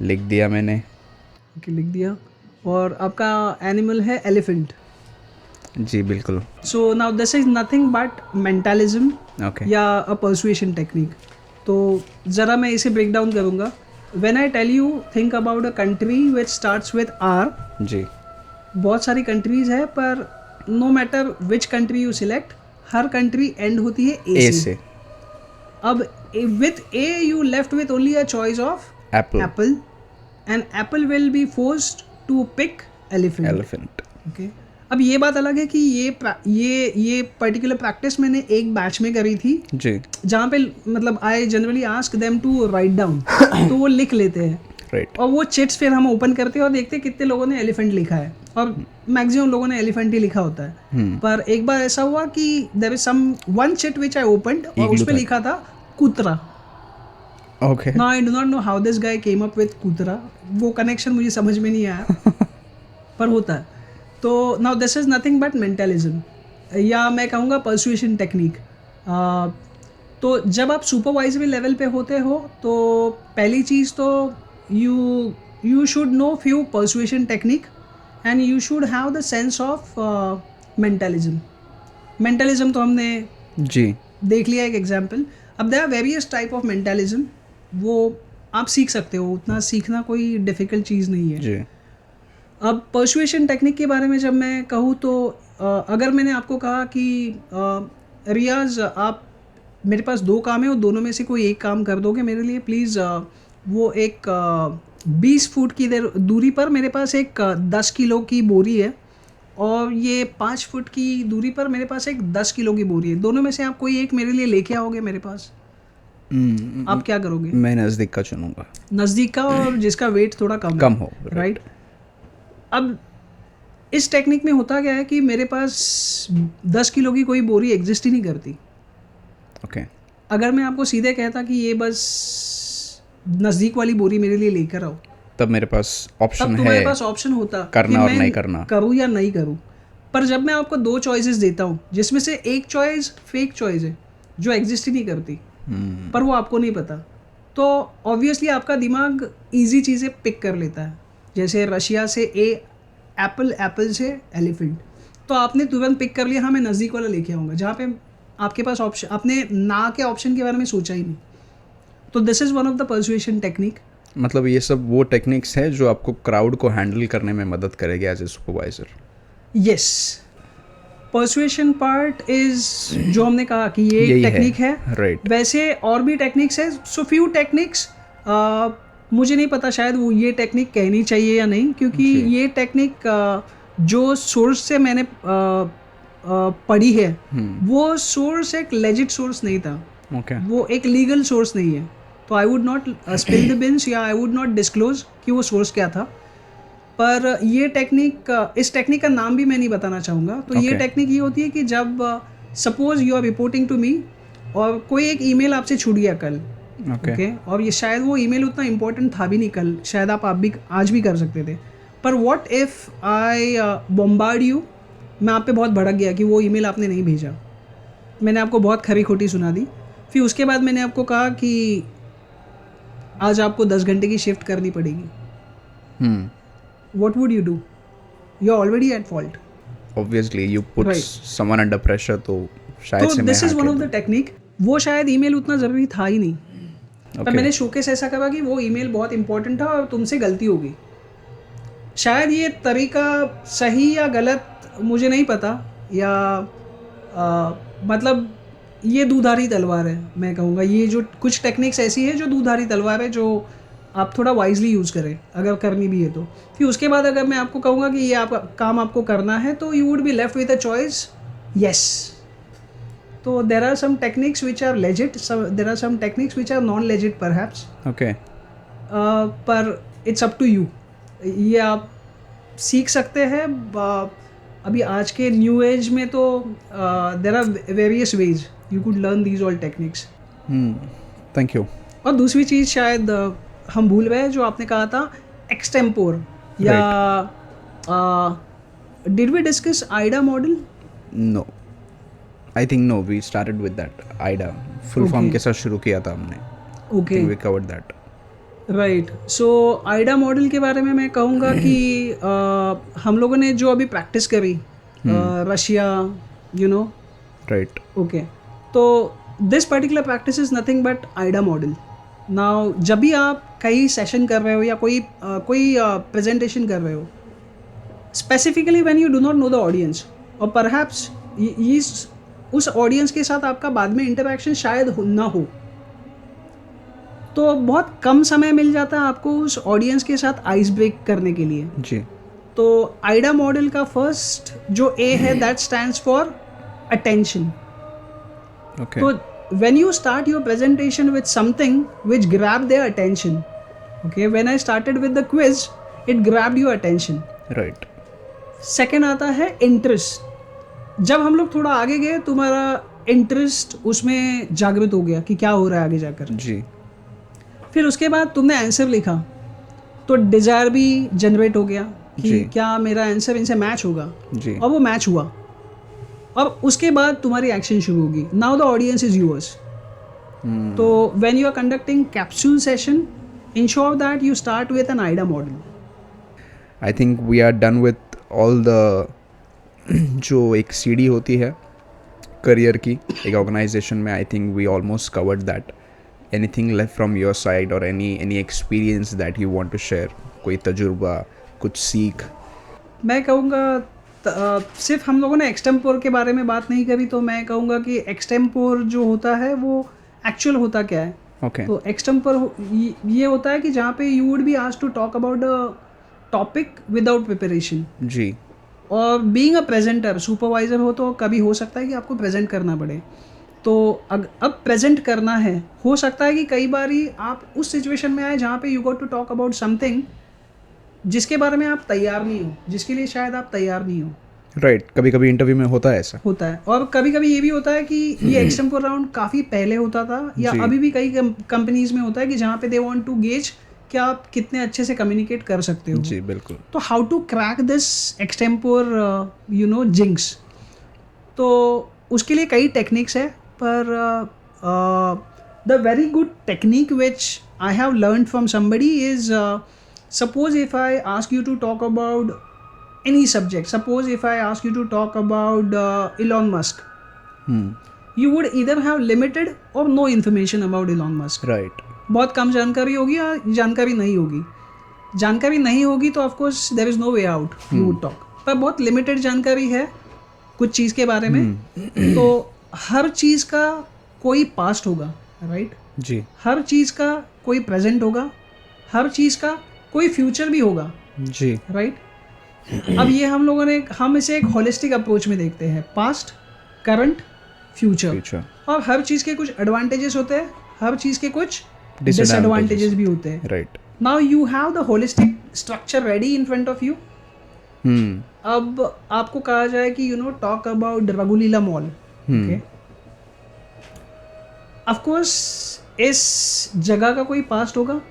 लिख दिया मैंने. ओके, लिख दिया. और आपका एनिमल है एलिफेंट. जी बिल्कुल. So now this is nothing but mentalism Okay. या अ पर्सुएशन टेक्निक. तो ज़रा मैं इसे ब्रेक डाउन करूँगा. When I tell you think about a country which starts with R, जी, बहुत सारी कंट्रीज है, पर no matter which country you select, हर कंट्री एंड होती है ए से. अब with A you left with only a choice of apple, and apple will be forced to pick elephant. Okay. अब ये बात अलग है कि ये पर्टिकुलर प्रैक्टिस मैंने एक बैच में करी थी जी, जहाँ पे मतलब I generally ask them to write down. तो वो लिख लेते हैं. राइट. और वो चिट्स फिर हम ओपन करते हैं और देखते हैं कितने लोगों ने एलिफेंट लिखा है. और मैक्सिमम लोगों ने एलिफेंट ही लिखा होता है, पर एक बार ऐसा हुआ कि there is some one chit which I opened और उस पे लिखा था कुतरा. Okay. Now I do not know how this guy came up with कुतरा, वो कनेक्शन मुझे समझ में नहीं आया पर होता है. तो now this is nothing but mentalism, या मैं कहूँगा पर्सुएशन टेक्निक. तो जब आप सुपरवाइजरी लेवल पे होते हो तो पहली चीज़ तो you should know few persuasion technique and you should have the sense of mentalism. Mentalism तो हमने जी देख लिया एक एग्जाम्पल. अब there are various type of mentalism, वो आप सीख सकते हो, उतना सीखना कोई डिफ़िकल्ट चीज़ नहीं है. जी अब पर्सुएशन टेक्निक के बारे में जब मैं कहूँ तो अगर मैंने आपको कहा कि रियाज आप मेरे पास 2 काम है और दोनों में से कोई एक काम कर दोगे मेरे लिए प्लीज़, वो एक 20 फुट की दूरी पर मेरे पास एक 10 किलो की बोरी है और ये 5 फुट की दूरी पर मेरे पास एक 10 किलो की बोरी है, दोनों में से आप कोई एक मेरे लिए लेके आओगे मेरे पास, आप क्या करोगे? मैं नज़दीक का चुनूंगा, नज़दीक का, और जिसका वेट थोड़ा कम हो. राइट. अब इस टेक्निक में होता क्या है कि मेरे पास 10 किलो की कोई बोरी एग्जिस्ट ही नहीं करती. ओके. अगर मैं आपको सीधे कहता कि ये बस नज़दीक वाली बोरी मेरे लिए लेकर आओ, तब मेरे पास ऑप्शन है, तुम्हारे पास ऑप्शन होता करना कि और मैं नहीं करना, करूँ या नहीं करूँ. पर जब मैं आपको 2 चॉइसेस देता हूँ जिसमें से एक चॉइस फेक चॉइस है जो एग्जिस्ट ही नहीं करती, पर वो आपको नहीं पता, तो ऑब्वियसली आपका दिमाग ईजी चीज़ें पिक कर लेता है. जैसे रशिया से एप्पल, एप्पल से एलिफेंट, तो आपने तुरंत पिक कर लिया हाँ मैं नज़दीक वाला लेके आऊँगा, जहाँ पे आपके पास ऑप्शन, आपने ना के ऑप्शन के बारे में सोचा ही नहीं. तो this is one of the persuasion technique. मतलब ये सब वो टेक्निक्स है जो आपको क्राउड को हैंडल करने में मदद करेगी as a supervisor. Yes, persuasion part is जो हमने कहा कि ये यही टेक्निक है. राइट. वैसे और भी टेक्निक्स है, सो फ्यू टेक्निक्स, मुझे नहीं पता शायद वो ये टेक्निक कहनी चाहिए या नहीं, क्योंकि ये टेक्निक जो सोर्स से मैंने पढ़ी है वो सोर्स एक लेजिट सोर्स नहीं था. ओके. वो एक लीगल सोर्स नहीं है, तो आई would not spill the beans या आई वुड नॉट डिस्क्लोज कि वो सोर्स क्या था. पर ये टेक्निक, इस टेक्निक का नाम भी मैं नहीं बताना चाहूँगा. तो ये टेक्निक ये होती है कि जब suppose you are reporting to me और कोई एक ईमेल आपसे छूट गया कल, ओके, और ये शायद वो ईमेल उतना इम्पोर्टेंट था भी नहीं कल, शायद आप भी आज भी कर सकते थे, पर what if I bombard you, मैं आप पे बहुत भड़क गया कि वो ईमेल आपने नहीं भेजा, मैंने आपको बहुत खरी खोटी सुना दी, फिर उसके बाद मैंने आपको कहा कि आज आपको 10 घंटे की शिफ्ट करनी पड़ेगी. What would you do? You're already at fault. Obviously, you put someone under pressure, तो शायद से मैं this is one of the technique. वो शायद ईमेल उतना ज़रूरी था ही नहीं, पर मैंने शोकेस ऐसा करा कि वो ईमेल बहुत इंपॉर्टेंट था और तुमसे गलती हो गई. शायद ये तरीका सही या गलत मुझे नहीं पता, या मतलब ये दूधारी तलवार है, मैं कहूँगा. ये जो कुछ टेक्निक्स ऐसी है जो दूधारी तलवार है, जो आप थोड़ा वाइजली यूज़ करें अगर करनी भी है तो. फिर उसके बाद अगर मैं आपको कहूँगा कि ये आपका काम आपको करना है, तो you would be left with a choice, yes. तो there are some techniques which are legit, there are some techniques which are non legit perhaps. Okay. पर इट्स अप टू यू, ये आप सीख सकते हैं. अभी आज के न्यू एज में तो there are various ways you could learn these all techniques. Thank you. और दूसरी चीज़ शायद हम भूल गए जो आपने कहा था, एक्सटेम्पोर, या did we discuss AIDA model? No, I think no, we started with that. AIDA full form के साथ शुरू किया था हमने. Okay, we covered that. Right. So AIDA model के बारे में मैं कहूँगा कि हम लोगों ने जो अभी प्रैक्टिस करी Russia, you know, right. Okay, तो this particular practice is nothing but AIDA model. Now जब भी आप कहीं सेशन कर रहे हो या कोई प्रेजेंटेशन कर रहे हो, specifically when you do not know the audience, और परहैप्स उस ऑडियंस के साथ आपका बाद में इंटरेक्शन शायद ना हो, तो बहुत कम समय मिल जाता है आपको उस ऑडियंस के साथ आइस ब्रेक करने के लिए जी. तो आइडा मॉडल का फर्स्ट जो ए है that stands for attention. Okay. तो when you start your presentation with something which grabbed their attention, okay, when I started with the quiz, it grabbed your attention, right. Second आता है interest. जब हम लोग थोड़ा आगे गए तुम्हारा इंटरेस्ट उसमें जागृत हो गया कि क्या हो रहा है आगे जाकर। जी फिर उसके बाद तुमने आंसर लिखा तो डिज़ायर भी जनरेट हो गया कि जी। क्या मेरा आंसर इनसे मैच होगा, जी और वो मैच हुआ। अब उसके बाद तुम्हारी एक्शन शुरू होगी। Now the audience is yours. तो when you are conducting capsule session, ensure that you start with an AIDA model. I think we are done with all the जो एक सीढ़ी होती है करियर की एक ऑर्गेनाइजेशन में। I think we almost covered that. Anything left from your side और any experience that you want to share? कोई तजुर्बा, कुछ सीख? मैं कहूँगा सिर्फ हम लोगों ने एक्सटेम्पोर के बारे में बात नहीं करी, तो मैं कहूँगा कि एक्सटेम्पोर जो होता है वो एक्चुअल होता क्या है। ओके तो एक्सटेम्पोर ये होता है कि जहाँ पे you would be asked to talk about a topic without preparation. जी और बीइंग अ प्रेजेंटर, सुपरवाइजर हो तो कभी हो सकता है कि आपको प्रेजेंट करना पड़े। तो अब प्रेजेंट करना है, हो सकता है कि कई बारी आप उस सिचुएशन में आए जहाँ पे you got to talk about something जिसके बारे में आप तैयार नहीं हो, जिसके लिए शायद आप तैयार नहीं हो। राइट। कभी कभी इंटरव्यू में होता है ऐसा। होता है। और कभी कभी ये भी होता है कि ये एक्सटेम्पोर राउंड काफ़ी पहले होता था या जी। अभी भी कई कंपनीज में होता है कि जहाँ पे दे वांट टू गेज कि आप कितने अच्छे से कम्युनिकेट कर सकते हो। जी बिल्कुल। तो how to crack this extempore jinx, तो उसके लिए कई टेक्निक्स है। पर the very good technique which I have learned from somebody is, suppose if I ask you to talk about any subject, suppose if I ask you to talk about Elon Musk, you would either have limited or no information about Elon Musk. Right. बहुत कम जानकारी होगी या जानकारी नहीं होगी। जानकारी नहीं होगी तो of course there is no way out, you would talk. पर बहुत लिमिटेड जानकारी है कुछ चीज़ के बारे में, तो हर चीज़ का कोई पास्ट होगा, राइट? जी हर चीज़ का कोई प्रेजेंट होगा, हर चीज़ का कोई फ्यूचर भी होगा, जी राइट? अब ये हम इसे एक होलिस्टिक अप्रोच में देखते हैं, पास्ट, करंट, फ्यूचर। फ्यूचर। और हर चीज़ के कुछ एडवांटेजेस होते हैं, हर चीज़ के कुछ Disadvantages. डिसएडवांटेजेस भी होते हैं। Right. Now you have the holistic structure ready in front of you. अब आपको कहा जाए कि टॉक अबाउट रघुलीला मॉल, ओके? ऑफ कोर्स इस जगह का कोई पास्ट होगा,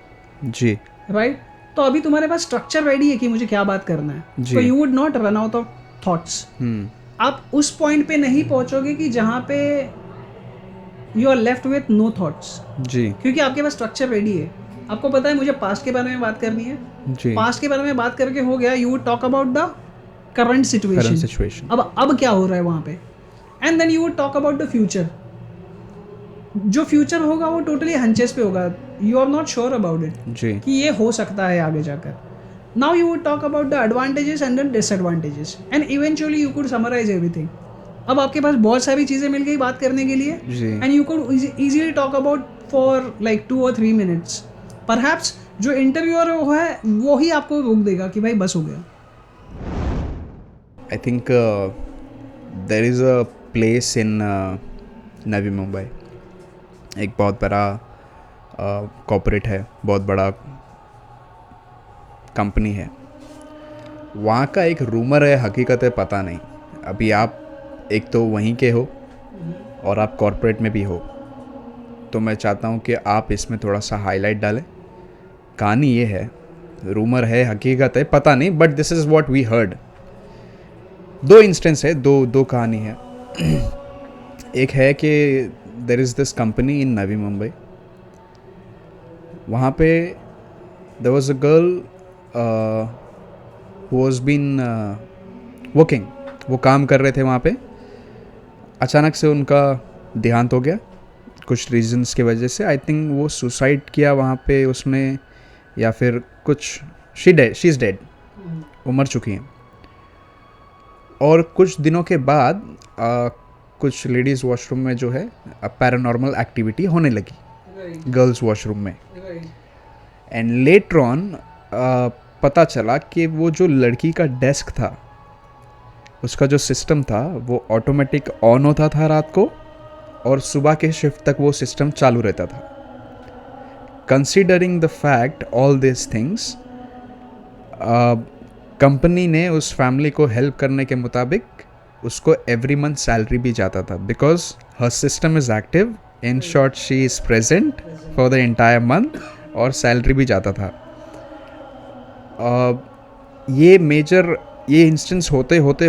जी राइट? तो अभी तुम्हारे पास स्ट्रक्चर रेडी है कि मुझे क्या बात करना है, जी। तो you would not run out of thoughts. आप उस पॉइंट पे नहीं पहुंचोगे कि जहाँ पे you are left with no thoughts, जी क्योंकि आपके पास स्ट्रक्चर रेडी है। आपको पता है मुझे पास्ट के बारे में बात करनी है, जी। पास्ट के बारे में बात करके हो गया, you would talk about the current situation. Situation. अब क्या हो रहा है वहाँ पे, and then you would talk about the future. जो फ्यूचर होगा वो टोटली हंचेस पे होगा, you are not sure about it जी कि ये हो सकता है आगे जाकर। Now you would talk about the advantages and the disadvantages, and eventually you could summarise everything. अब आपके पास बहुत सारी चीज़ें मिल गई बात करने के लिए, जी। And you could easily talk about for like 2 or 3 minutes। Perhaps जो इंटरव्यूअर है वो ही आपको रोक देगा कि भाई बस हो गया। I think there is a place in Navi Mumbai, एक बहुत बड़ा कॉर्पोरेट है, बहुत बड़ा कंपनी है। वहाँ का एक रूमर है, हकीकत है पता नहीं। अभी आप एक तो वहीं के हो और आप कॉर्पोरेट में भी हो, तो मैं चाहता हूँ कि आप इसमें थोड़ा सा हाईलाइट डालें। कहानी ये है, रूमर है, हकीकत है पता नहीं, but this is what we heard. 2 instance है, दो कहानी है। एक है कि there is this company in Navi Mumbai, वहाँ पे there was a girl who was been working, वो काम कर रहे थे वहाँ पे। अचानक से उनका देहांत हो गया कुछ रीजंस की वजह से। आई थिंक वो सुसाइड किया वहाँ पे उसने, या फिर कुछ शी इज़ डेड, वो मर चुकी हैं। और कुछ दिनों के बाद कुछ लेडीज़ वॉशरूम में जो है पैरानॉर्मल एक्टिविटी होने लगी गर्ल्स वॉशरूम में। एंड लेटर ऑन पता चला कि वो जो लड़की का डेस्क था, उसका जो सिस्टम था वो ऑटोमेटिक ऑन होता था रात को, और सुबह के शिफ्ट तक वो सिस्टम चालू रहता था। Considering the fact all this things, company ने उस फैमिली को हेल्प करने के मुताबिक उसको एवरी मंथ सैलरी भी जाता था, because her system is active, in short she is present for the entire month, और सैलरी भी जाता था. ये इंस्टेंस होते होते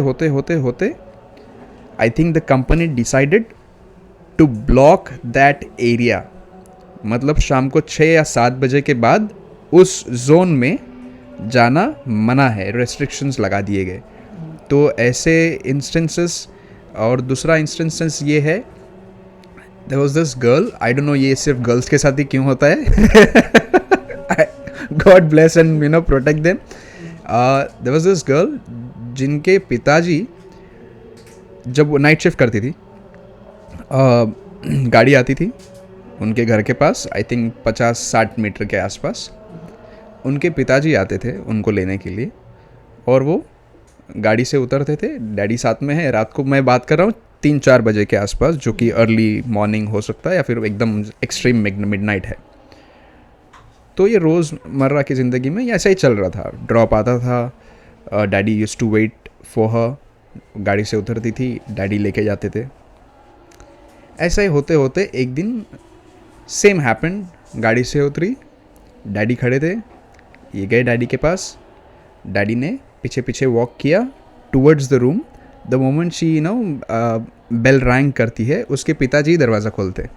I think the company decided to block that area. मतलब शाम को 6 या 7 बजे के बाद उस जोन में जाना मना है, रेस्ट्रिक्शंस लगा दिए गए. तो ऐसे इंस्टेंसेस. और दूसरा इंस्टेंसेस ये है, there was this girl, I don't know ये सिर्फ गर्ल्स के साथ ही क्यों होता है, God bless and you know protect them. There was this girl जिनके पिताजी, जब वो नाइट शिफ्ट करती थी, गाड़ी आती थी उनके घर के पास, आई थिंक 50-60 मीटर के आसपास. उनके पिताजी आते थे उनको लेने के लिए, और वो गाड़ी से उतरते थे. डैडी साथ में है. रात को मैं बात कर रहा हूँ 3-4 बजे के आसपास, जो कि अर्ली मॉर्निंग हो सकता है या फिर एकदम एक्सट्रीम मिडनाइट है. तो ये रोज़मर्रा की ज़िंदगी में ऐसा ही चल रहा था. ड्रॉप आता था, daddy used to wait for her, गाड़ी से उतरती थी, डैडी लेके जाते थे. ऐसा ही होते होते एक दिन सेम हैपेंड. गाड़ी से उतरी, डैडी खड़े थे, ये गए डैडी के पास. डैडी ने पीछे पीछे वॉक किया towards the room. The moment she you know bell rang करती है, उसके पिताजी दरवाज़ा खोलते.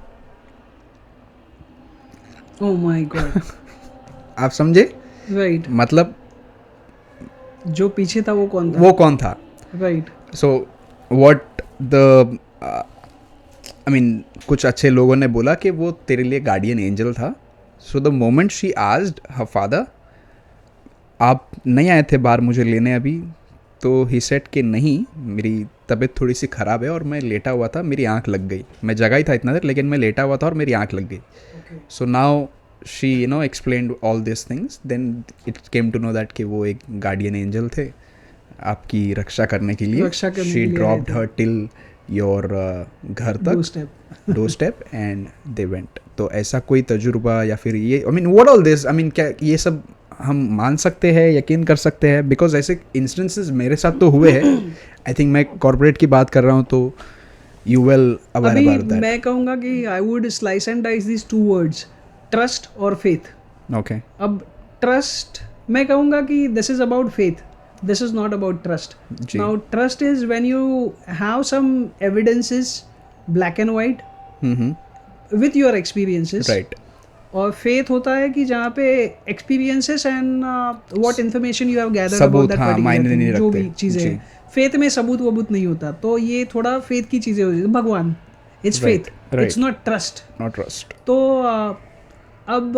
Oh my God. आप समझे? राइट. मतलब जो पीछे था वो कौन था? Right. So what the I mean कुछ अच्छे लोगों ने बोला कि वो तेरे लिए गार्डियन एंजल था. So the moment she asked her father, आप नहीं आए थे बाहर मुझे लेने अभी? तो ही सेड कि नहीं, मेरी तबीयत थोड़ी सी ख़राब है और मैं लेटा हुआ था, मेरी आंख लग गई. मैं जगा ही था इतना देर, लेकिन मैं लेटा हुआ था और मेरी आंख लग गई. So now she you know explained all this things. Then it came to know that कि वो एक गार्डियन एंजल थे आपकी रक्षा करने के लिए. She dropped her till your घर तक, door step, and they went. तो ऐसा कोई तजुर्बा या फिर ये I mean what all this, I mean क्या ये सब हम मान सकते हैं, यकीन कर सकते हैं? बिकॉज ऐसे इंस्टेंसेस मेरे साथ तो हुए हैं. आई थिंक मैं कॉर्पोरेट की बात कर रहा हूँ, तो you well aware about that. मैं कहूँगा कि I would slice and dice this 2 words, trust और फेथ. ओके. अब ट्रस्ट, मैं कहूँगा कि this is about faith, this is not about trust. जी. Now trust is when you have some evidences, black and white, with your experiences. Right. और faith होता है कि जहाँ पे experiences and what information you have gathered about that particular thing, जो भी चीज़ें हैं. faith में सबूत वबूत नहीं होता, तो ये थोड़ा faith की चीज़ें होती है. भगवान, it's faith, it's not trust. Not trust. तो अब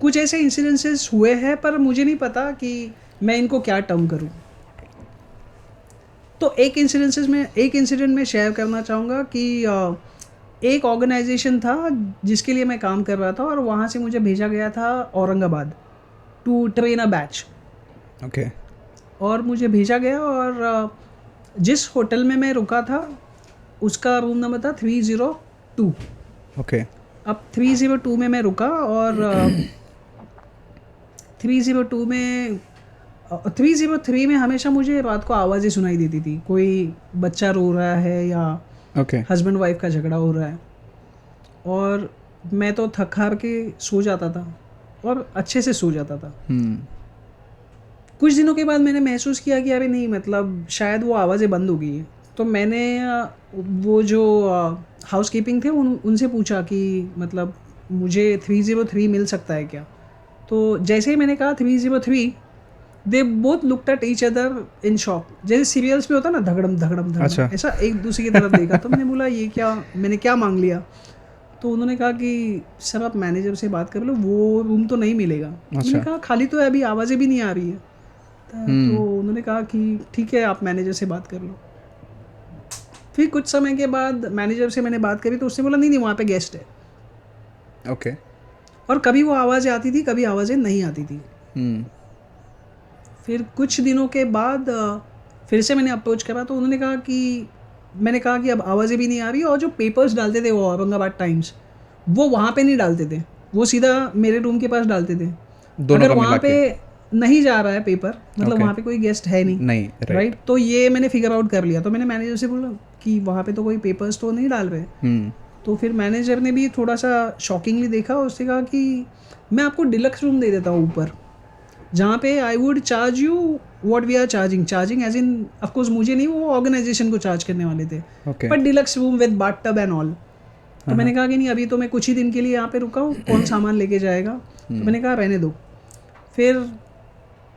कुछ ऐसे incidences हुए हैं, पर मुझे नहीं पता कि मैं इनको क्या टर्म करूं. तो एक इंसिडेंट में शेयर करना चाहूँगा कि एक ऑर्गेनाइजेशन था जिसके लिए मैं काम कर रहा था, और वहाँ से मुझे भेजा गया था Aurangabad to train a batch. Okay. और मुझे भेजा गया, और जिस होटल में मैं रुका था उसका रूम नंबर था 302. ओके. अब 302 में मैं रुका, और 303 में हमेशा मुझे रात को आवाज़ें सुनाई देती थी. कोई बच्चा रो रहा है या हस्बैंड वाइफ का झगड़ा हो रहा है. और मैं तो थक हार के सो जाता था, और अच्छे से सो जाता था. कुछ दिनों के बाद मैंने महसूस किया कि अरे नहीं, मतलब शायद वो आवाज़ें बंद हो गई है. तो मैंने वो जो हाउस कीपिंग थे उनसे पूछा कि मतलब मुझे 303 मिल सकता है क्या. तो जैसे ही मैंने कहा 303, they both looked at each other in shock. जैसे सीरियल्स में होता ना, धगड़म धगड़म धगड़म. अच्छा. ऐसा एक दूसरे की तरफ देखा. तो मैंने बोला ये क्या, मैंने क्या मांग लिया. तो उन्होंने कहा कि सर आप मैनेजर से बात कर लो, वो रूम तो नहीं मिलेगा. मैंने कहा खाली तो है, अभी आवाज़ें भी नहीं आ रही है. तो उन्होंने कहा कि ठीक है, आप मैनेजर से बात कर लो. फिर कुछ समय के बाद मैनेजर से मैंने बात करी, तो उसने बोला नहीं वहाँ पे गेस्ट है. ओके. और कभी वो आवाज़ें आती थी, कभी आवाज़ें नहीं आती थी. फिर कुछ दिनों के बाद फिर से मैंने अप्रोच करा, तो उन्होंने कहा कि मैंने कहा कि अब आवाज़ें भी नहीं आ रही, और जो पेपर्स डालते थे वो औरंगाबाद टाइम्स, वो वहाँ पे नहीं डालते थे, वो सीधा मेरे रूम के पास डालते थे. अगर वहाँ पे नहीं जा रहा है पेपर, मतलब Okay. वहाँ पे कोई गेस्ट है नहीं, राइट. तो ये मैंने फिगर आउट कर लिया. तो मैंने मैनेजर से बोला कि वहाँ पे तो कोई पेपर्स तो नहीं डाल रहे. तो फिर मैनेजर ने भी थोड़ा सा शॉकिंगली देखा और उसने कहा कि मैं आपको डिलक्स रूम दे देता हूँ ऊपर, जहाँ पे I would charge you what we are charging as in, of course मुझे नहीं, वो ऑर्गेनाइजेशन को चार्ज करने वाले थे, Okay. But deluxe room with bath tub and all. तो मैंने कहा कि नहीं, अभी तो मैं कुछ ही दिन के लिए यहाँ पे रुका हूँ, कौन सामान लेके जाएगा. तो मैंने कहा रहने दो. फिर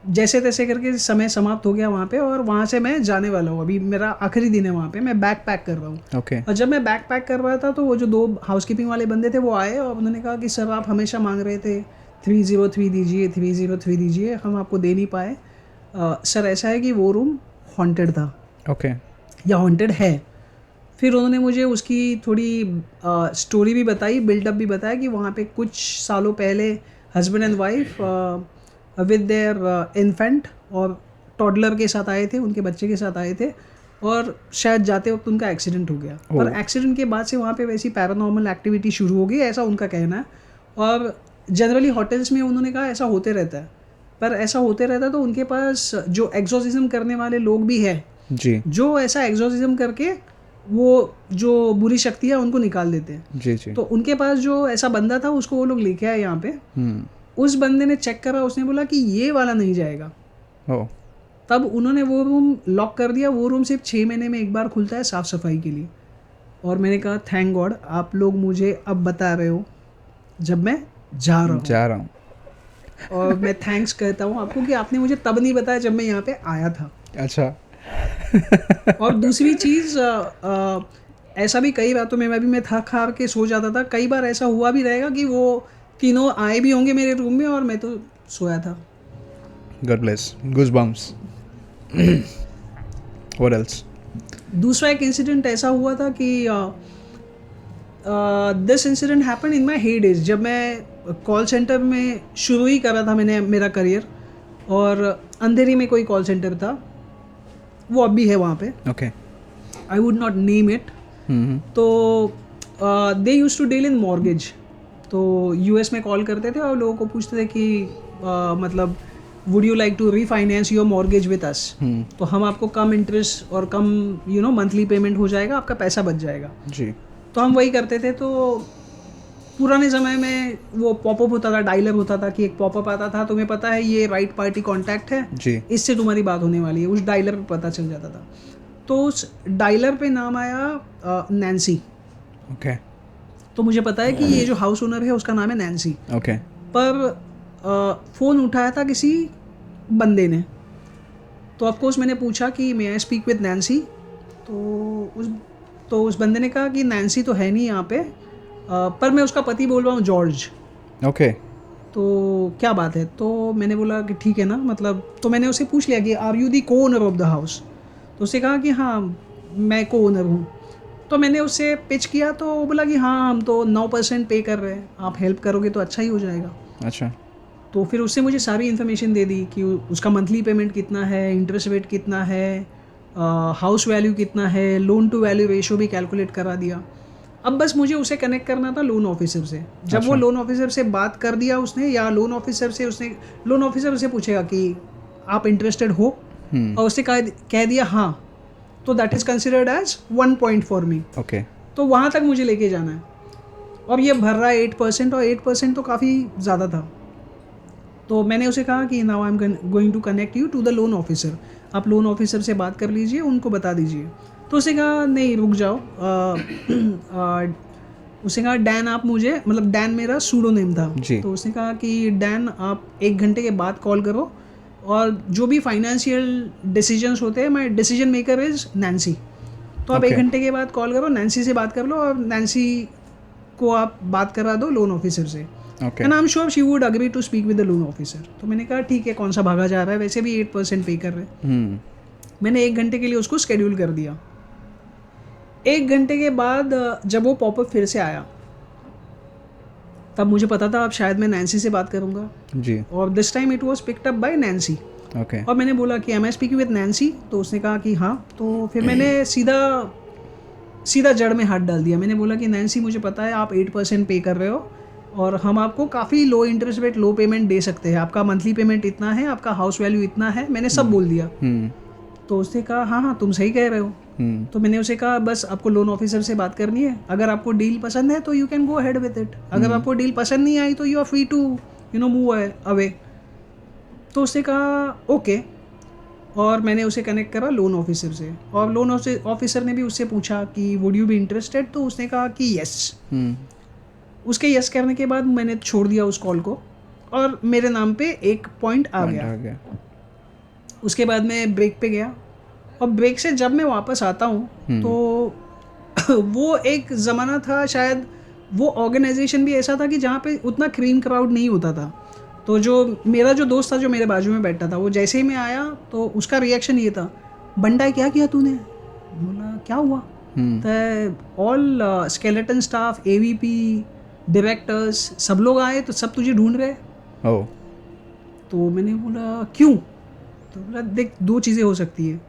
जैसे तैसे करके समय समाप्त हो गया वहाँ पे, और वहाँ से मैं जाने वाला हूँ. अभी मेरा आखिरी दिन है वहाँ पे, मैं बैग पैक कर रहा हूँ. Okay. और जब मैं बैग पैक कर रहा था तो वो जो 2 हाउसकीपिंग वाले बंदे थे वो आए और उन्होंने कहा कि सर आप हमेशा मांग रहे थे 303 दीजिए, 303 दीजिए, हम आपको दे नहीं पाए. सर ऐसा है कि वो रूम हॉन्टेड था Okay. या हॉन्टेड है. फिर उन्होंने मुझे उसकी थोड़ी स्टोरी भी बताई, बिल्डअप भी बताया कि वहाँ पे कुछ सालों पहले husband and wife with their infant और टॉडलर के साथ आए थे, उनके बच्चे के साथ आए थे, और शायद जाते वक्त उनका एक्सीडेंट हो गया. और एक्सीडेंट के बाद से वहाँ पे वैसी पैरानॉर्मल एक्टिविटी शुरू हो गई, ऐसा उनका कहना है. और जनरली होटल्स में उन्होंने कहा ऐसा होते रहता है, पर ऐसा होते रहता है तो उनके पास जो एग्जॉर्सिज्म करने वाले लोग भी है, जी जो ऐसा एग्जॉर्सिज्म करके वो जो बुरी शक्ति है उनको निकाल देते हैं. जी जी. तो उनके पास जो ऐसा बंदा था उसको वो लोग लेके आए यहाँ पे. उस बंदे ने चेक करा, उसने बोला कि ये वाला नहीं जाएगा. Oh. तब उन्होंने वो रूम लॉक कर दिया. वो रूम सिर्फ 6 महीने में एक बार खुलता है साफ़ सफाई के लिए. और मैंने कहा थैंक गॉड आप लोग मुझे अब बता रहे हो जब मैं जा रहा हूँ. और मैं थैंक्स करता हूँ आपको कि आपने मुझे तब नहीं बताया जब मैं यहाँ पे आया था. अच्छा. और दूसरी चीज़, ऐसा भी कई रातों में मैं थक हार के सो जाता था. कई बार ऐसा हुआ भी रहेगा कि वो तीनों आए भी होंगे मेरे रूम में और मैं तो सोया था. God bless. Goosebumps. What else? दूसरा एक इंसिडेंट ऐसा हुआ था कि this incident happen in my heydays, जब मैं कॉल सेंटर में शुरू ही करा था मैंने मेरा करियर, और अंधेरी में कोई कॉल सेंटर था, वो अब भी है वहाँ पे. Okay. I would not name it. तो they use to deal in mortgage. तो यूएस में कॉल करते थे और लोगों को पूछते थे कि मतलब would you like to refinance your mortgage with us. तो हम आपको कम इंटरेस्ट और कम मंथली पेमेंट हो जाएगा, आपका पैसा बच जाएगा. जी. तो हम वही करते थे. तो पुराने समय में वो पॉपअप होता था, डायलर होता था कि एक पॉपअप आता था, तुम्हें पता है ये राइट पार्टी कॉन्टैक्ट है जी. इससे तुम्हारी बात होने वाली है. उस डायलर पे पता चल जाता था. तो उस डायलर पे नाम आया नैन्सी. Okay. तो मुझे पता है कि ये जो हाउस ओनर है उसका नाम है नैन्सी. Okay. पर फ़ोन उठाया था किसी बंदे ने. तो ऑफकोर्स मैंने पूछा कि मे आई स्पीक विद नैन्सी. तो उस बंदे ने कहा कि नैन्सी तो है नहीं यहाँ पे, पर मैं उसका पति बोल रहा हूँ जॉर्ज. Okay. तो क्या बात है. तो मैंने बोला कि ठीक है ना, मतलब. तो मैंने उससे पूछ लिया कि आर यू दी को ओनर ऑफ द हाउस. तो उसने कहा कि हाँ मैं को ओनर हूँ. तो मैंने उससे पिच किया तो वो बोला कि हाँ हम तो 9% पे कर रहे हैं, आप हेल्प करोगे तो अच्छा ही हो जाएगा. अच्छा. तो फिर उससे मुझे सारी इन्फॉर्मेशन दे दी कि उसका मंथली पेमेंट कितना है, इंटरेस्ट रेट कितना है, हाउस वैल्यू कितना है, लोन टू वैल्यू रेशो भी कैलकुलेट करा दिया. अब बस मुझे उसे कनेक्ट करना था लोन ऑफिसर से. जब वो लोन ऑफिसर से बात कर दिया उसने, या लोन ऑफिसर से पूछेगा कि आप इंटरेस्टेड हो, और उसने कह दिया हाँ, तो that is considered as 1 point for me. Okay. तो वहाँ तक मुझे लेके जाना है. और ये भर रहा है 8%, और 8% तो काफ़ी ज़्यादा था. तो मैंने उसे कहा कि now I am going to connect you to the loan officer. आप लोन ऑफिसर से बात कर लीजिए, उनको बता दीजिए. तो उसने कहा नहीं रुक जाओ. उसने कहा डैन आप मुझे, मतलब डैन मेरा सूडो नेम था. तो उसने कहा कि डैन आप 1 घंटे के बाद कॉल करो, और जो भी फाइनेंशियल डिसीजंस होते हैं, my decision maker is Nancy. तो आप 1 घंटे के बाद कॉल करो, नैन्सी से बात कर लो, और नैन्सी को आप बात करा दो लोन ऑफिसर से. And I am sure she would agree to speak with the loan officer. तो मैंने कहा ठीक है, कौन सा भागा जा रहा है, वैसे भी 8% पे कर रहे हैं. मैंने 1 घंटे के लिए उसको शेड्यूल कर दिया. 1 घंटे के बाद जब वो पॉपअप फिर से आया, तब मुझे पता था अब शायद मैं नैन्सी से बात करूँगा. जी. और this time it was picked up by Nancy. Okay. और मैंने बोला कि am I speaking with Nancy. तो उसने कहा कि हाँ. तो फिर मैंने सीधा जड़ में हाथ डाल दिया. मैंने बोला कि नैन्सी मुझे पता है आप 8% पे कर रहे हो, और हम आपको काफ़ी लो इंटरेस्ट रेट लो पेमेंट दे सकते हैं, आपका मंथली पेमेंट इतना है, आपका हाउस वैल्यू इतना है, मैंने सब बोल दिया। तो उसने कहा हाँ हाँ तुम सही कह रहे हो। तो मैंने उसे कहा बस आपको लोन ऑफिसर से बात करनी है, अगर आपको डील पसंद है तो you can go ahead with it, अगर आपको डील पसंद नहीं आई तो you are free to move away. तो उसने कहा ओके, और मैंने उसे कनेक्ट करा लोन ऑफिसर से, और लोन ऑफिसर ने भी उससे पूछा कि वुड यू बी इंटरेस्टेड, तो उसने कहा कि यस। उसके यस करने के बाद मैंने छोड़ दिया उस कॉल को, और मेरे नाम पे एक पॉइंट आ गया। उसके बाद मैं ब्रेक पे गया, और ब्रेक से जब मैं वापस आता हूँ तो वो एक ज़माना था, शायद वो ऑर्गेनाइजेशन भी ऐसा था कि जहाँ पे उतना क्रीम क्राउड नहीं होता था। तो जो मेरा जो दोस्त था जो मेरे बाजू में बैठा था, वो जैसे ही मैं आया तो उसका रिएक्शन ये था, बंडा क्या किया तूने? बोला क्या हुआ? तो all skeleton staff, AVP, directors सब लोग आए तो सब तुझे ढूंढ रहे। तो मैंने बोला क्यों? तो बोला देख, दो चीज़ें हो सकती है,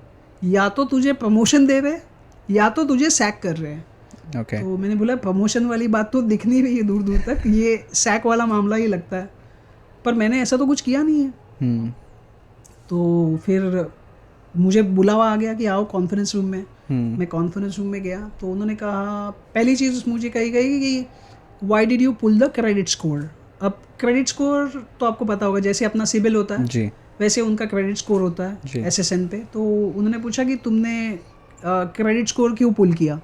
या तो तुझे प्रमोशन दे रहे या तो तुझे सैक कर रहे हैं। तो मैंने बोला प्रमोशन वाली बात तो दिख नहीं रही है दूर दूर तक, ये सैक वाला मामला ही लगता है, पर मैंने ऐसा तो कुछ किया नहीं है। तो फिर मुझे बुलावा आ गया कि आओ कॉन्फ्रेंस रूम में। मैं कॉन्फ्रेंस रूम में गया तो उन्होंने कहा, पहली चीज़ मुझे कही गई कि why did you pull the credit score. अब क्रेडिट स्कोर तो आपको पता होगा, जैसे अपना सिबिल होता है जी, वैसे उनका क्रेडिट स्कोर होता है SSN पे। तो उन्होंने पूछा कि तुमने क्रेडिट स्कोर क्यों पुल किया।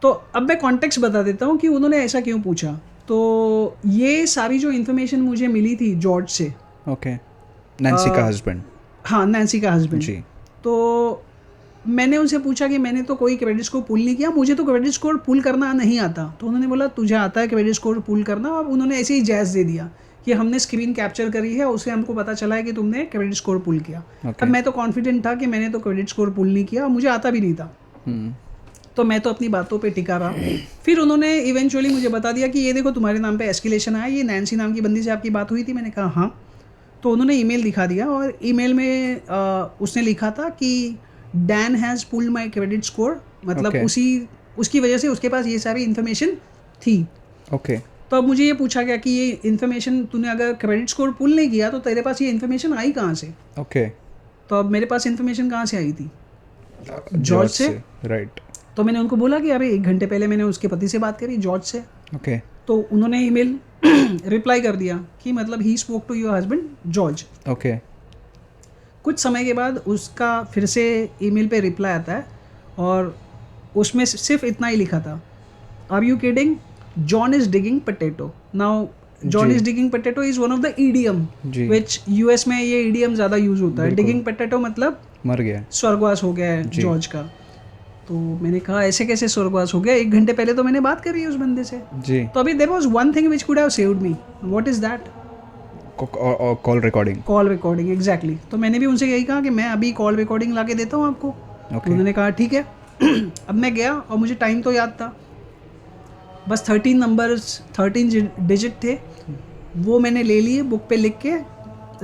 तो अब मैं कॉन्टेक्स्ट बता देता हूँ कि उन्होंने ऐसा क्यों पूछा। तो ये सारी जो इन्फॉर्मेशन मुझे मिली थी जॉर्ज से, नैन्सी का हस्बैंड। हाँ, नैन्सी का हस्बैंड जी। तो मैंने उनसे पूछा कि मैंने तो कोई क्रेडिट स्कोर पुल नहीं किया, मुझे तो क्रेडिट स्कोर पुल करना नहीं आता। तो उन्होंने बोला तुझे आता है क्रेडिट स्कोर पुल करना, और उन्होंने ऐसे ही जैज़ दे दिया कि हमने स्क्रीन कैप्चर करी है, उससे हमको पता चला है कि तुमने क्रेडिट स्कोर पुल किया। अब मैं तो कॉन्फिडेंट था कि मैंने तो क्रेडिट स्कोर पुल नहीं किया, मुझे आता भी नहीं था। तो मैं तो अपनी बातों पे टिका रहा। फिर उन्होंने इवेंचुअली मुझे बता दिया कि ये देखो तुम्हारे नाम पे एस्केलेशन आया, ये नैन्सी नाम की बंदी से आपकी बात हुई थी। मैंने कहा हाँ। तो उन्होंने ईमेल दिखा दिया, और ईमेल में उसने लिखा था कि Dan has pulled my credit score, मतलब उसकी वजह से उसके पास ये सारी इन्फॉर्मेशन थी। तो अब मुझे ये पूछा गया कि ये इन्फॉर्मेशन तूने अगर क्रेडिट स्कोर पुल नहीं किया तो तेरे पास ये इन्फॉर्मेशन आई कहाँ से? तो अब मेरे पास इन्फॉर्मेशन कहाँ से आई थी? जॉर्ज से, राइट। तो मैंने उनको बोला कि अरे 1 घंटे पहले मैंने उसके पति से बात करी, जॉर्ज से। तो उन्होंने ईमेल रिप्लाई कर दिया कि मतलब he spoke to your husband George. कुछ समय के बाद उसका फिर से ईमेल पे रिप्लाई आता है, और उसमें सिर्फ इतना ही लिखा था, are you kidding, John is digging potato. Now John is digging potato is one of the idiom which US में ये ईडियम ज़्यादा यूज होता है। डिगिंग पोटैटो मतलब मर गया, स्वर्गवास हो गया है जॉर्ज का। तो मैंने कहा ऐसे कैसे स्वर्गवास हो गया, 1 घंटे पहले तो मैंने बात करी है उस बंदे से जी। तो अभी there was one thing which could have saved me, what is that? Call recording, exactly. तो मैंने भी उनसे यही कहा कि मैं अभी कॉल रिकॉर्डिंग ला के देता हूँ आपको। तो उन्होंने कहा ठीक है। अब मैं गया, और मुझे टाइम तो याद था, बस 13 नंबर्स 13 डिजिट थे, वो मैंने ले लिए, बुक पे लिख के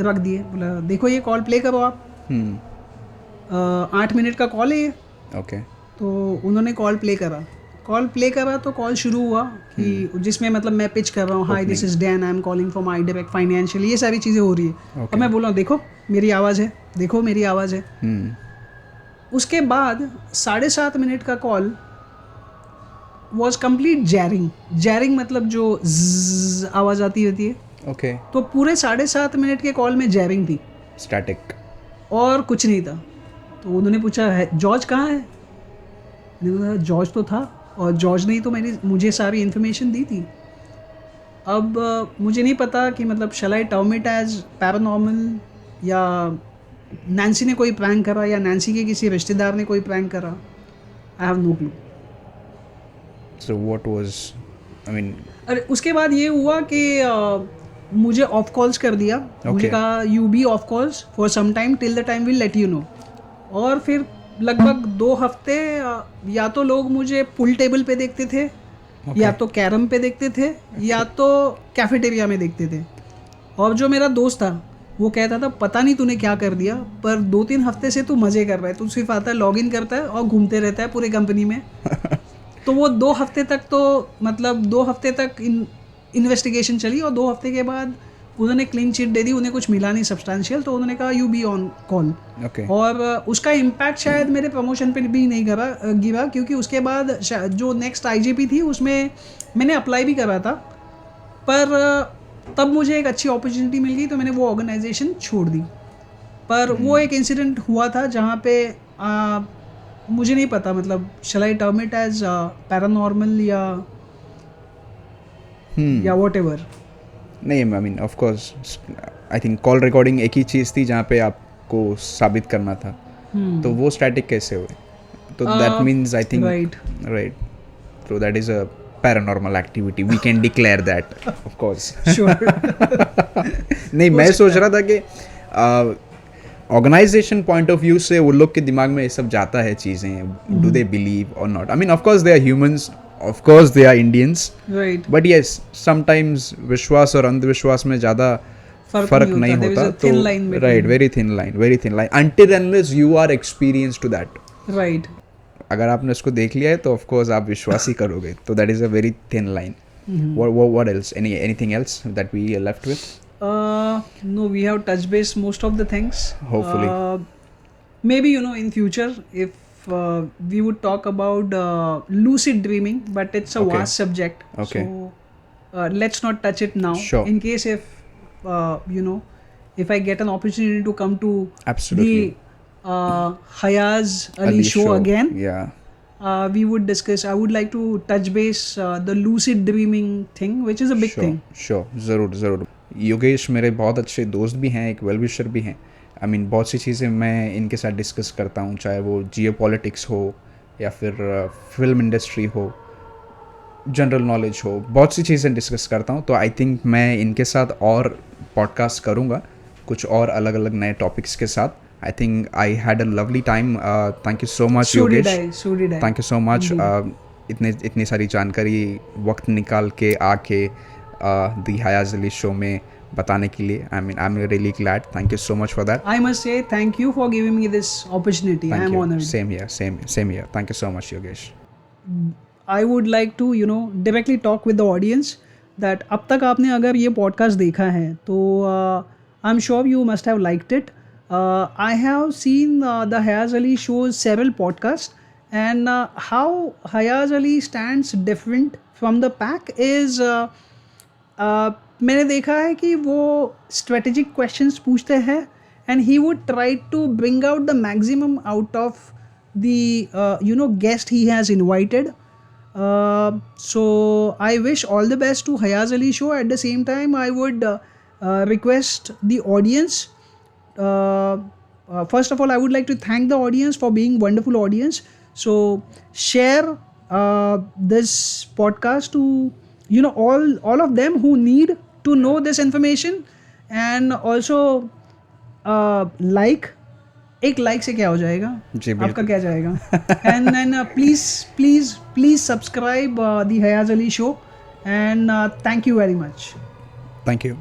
रख दिए। बोला देखो ये कॉल प्ले करो आप। 8 मिनट का कॉल है ये। तो उन्होंने कॉल प्ले करा तो कॉल शुरू हुआ कि जिसमें मतलब मैं पिच कर रहा हूँ, hi this is Dan, I am calling from I direct financial, ये सारी चीज़ें हो रही है। और मैं बोला देखो मेरी आवाज़ है, देखो मेरी आवाज़ है। उसके बाद 7.5 मिनट का कॉल वॉज कम्प्लीट जैरिंग मतलब जो ज़्ज़ आवाज़ आती रहती है। तो पूरे 7.5 मिनट के कॉल में जैरिंग थी, स्टैटिक, और कुछ नहीं था। तो उन्होंने पूछा है जॉर्ज कहाँ है? मैंने कहा जॉर्ज तो था, और जॉर्ज ने ही तो मुझे सारी इन्फॉर्मेशन दी थी। अब मुझे नहीं पता कि मतलब shall I term it as paranormal, या नैन्सी ने कोई प्रैंक करा, या नैन्सी के किसी रिश्तेदार ने कोई प्रैंक करा। I have no clue. So what was, I mean, अरे उसके बाद ये हुआ कि मुझे ऑफ कॉल्स कर दिया। मुझे कहा you be off calls for some time till the time will let you know. और फिर लगभग 2 हफ्ते या तो लोग मुझे पुल टेबल पे देखते थे, या तो कैरम पे देखते थे, या तो कैफेटेरिया में देखते थे। और जो मेरा दोस्त था वो कहता था पता नहीं तूने क्या कर दिया, पर 2-3 हफ्ते से तू मज़े कर रहा है, तू सिर्फ आता है, लॉग इन करता है और घूमते रहता है पूरे कंपनी में। तो वो 2 हफ्ते तक तो मतलब 2 हफ्ते तक इन्वेस्टिगेशन चली और 2 हफ्ते के बाद उन्होंने क्लीन चिट दे दी, उन्हें कुछ मिला नहीं सब्सटेंशियल, तो उन्होंने कहा you be on call. Okay और उसका इम्पैक्ट शायद मेरे प्रमोशन पे भी नहीं गिरा क्योंकि उसके बाद जो नेक्स्ट आईजीपी थी उसमें मैंने अप्लाई भी करा था, पर तब मुझे एक अच्छी अपॉर्चुनिटी मिल गई तो मैंने वो ऑर्गेनाइजेशन छोड़ दी। पर वो एक इंसिडेंट हुआ था जहाँ पे मुझे नहीं पता, मतलब shall I term it as paranormal या वॉट एवर। नहीं, I mean of course I think call recording एक ही चीज़ थी जहाँ पे आपको साबित करना था, तो वो स्टैटिक कैसे हुए? तो that means I think right, so that is a paranormal activity, we can declare that of course. Sure. नहीं, मैं सोच रहा था कि ऑर्गेनाइजेशन पॉइंट ऑफ व्यू से वो लोग के दिमाग में ये सब जाता है चीज़ें, do they believe or not? I mean of course they are humans, of course they are Indians, right, but yes sometimes विश्वास और अंधविश्वास में ज़्यादा फर्क नहीं होता। तो right, very thin line until unless you are experienced to that. Right. अगर आपने उसको देख लिया है तो ऑफ कोर्स आप विश्वास ही करोगे, तो that is a very thin line. What else? Anything else that we are left with? No, we have touched base most of the things. Hopefully. Maybe in future if we would talk about lucid dreaming, but it's a Okay. vast subject. Okay. So let's not touch it now. Sure. In case if I get an opportunity to come to Absolutely. the Hayaz Ali show again. Yeah. We would discuss. I would like to touch base the lucid dreaming thing, which is a big thing. Sure, ज़रूर। योगेश मेरे बहुत अच्छे दोस्त भी हैं, एक well wisher भी हैं। आई मीन बहुत सी चीज़ें मैं इनके साथ डिस्कस करता हूँ, चाहे वो जियो पॉलिटिक्स हो या फिर फिल्म इंडस्ट्री हो, जनरल नॉलेज हो, बहुत सी चीज़ें डिस्कस करता हूँ। तो आई थिंक मैं इनके साथ और पॉडकास्ट करूँगा कुछ और अलग अलग नए टॉपिक्स के साथ। I think I had a lovely time. Thank you so much, Yogesh. So did I. Thank you so much. इतनी सारी जानकारी वक्त निकाल के आके the Hayaz Ali show में बताने के लिए, I mean, I'm really glad. Thank you so much for that. I must say thank you for giving me this opportunity. Thank I'm you. honored. Same here. Thank you so much, Yogesh. I would like to directly talk with the audience that अब तक आपने अगर ये podcast देखा है तो I'm sure you must have liked it. I have seen the Hayaz Ali show's several podcasts, and how Hayaz Ali stands different from the pack is मैंने देखा है कि वो strategic questions पूछते हैं and he would try to bring out the maximum out of the guest he has invited. So I wish all the best to Hayaz Ali show. At the same time, I would request the audience. First of all, I would like to thank the audience for being wonderful audience. So share this podcast to all of them who need to know this information, and also एक like से क्या हो जाएगा, आपका क्या जाएगा? and please subscribe the Hayaz Ali show, and thank you very much. Thank you.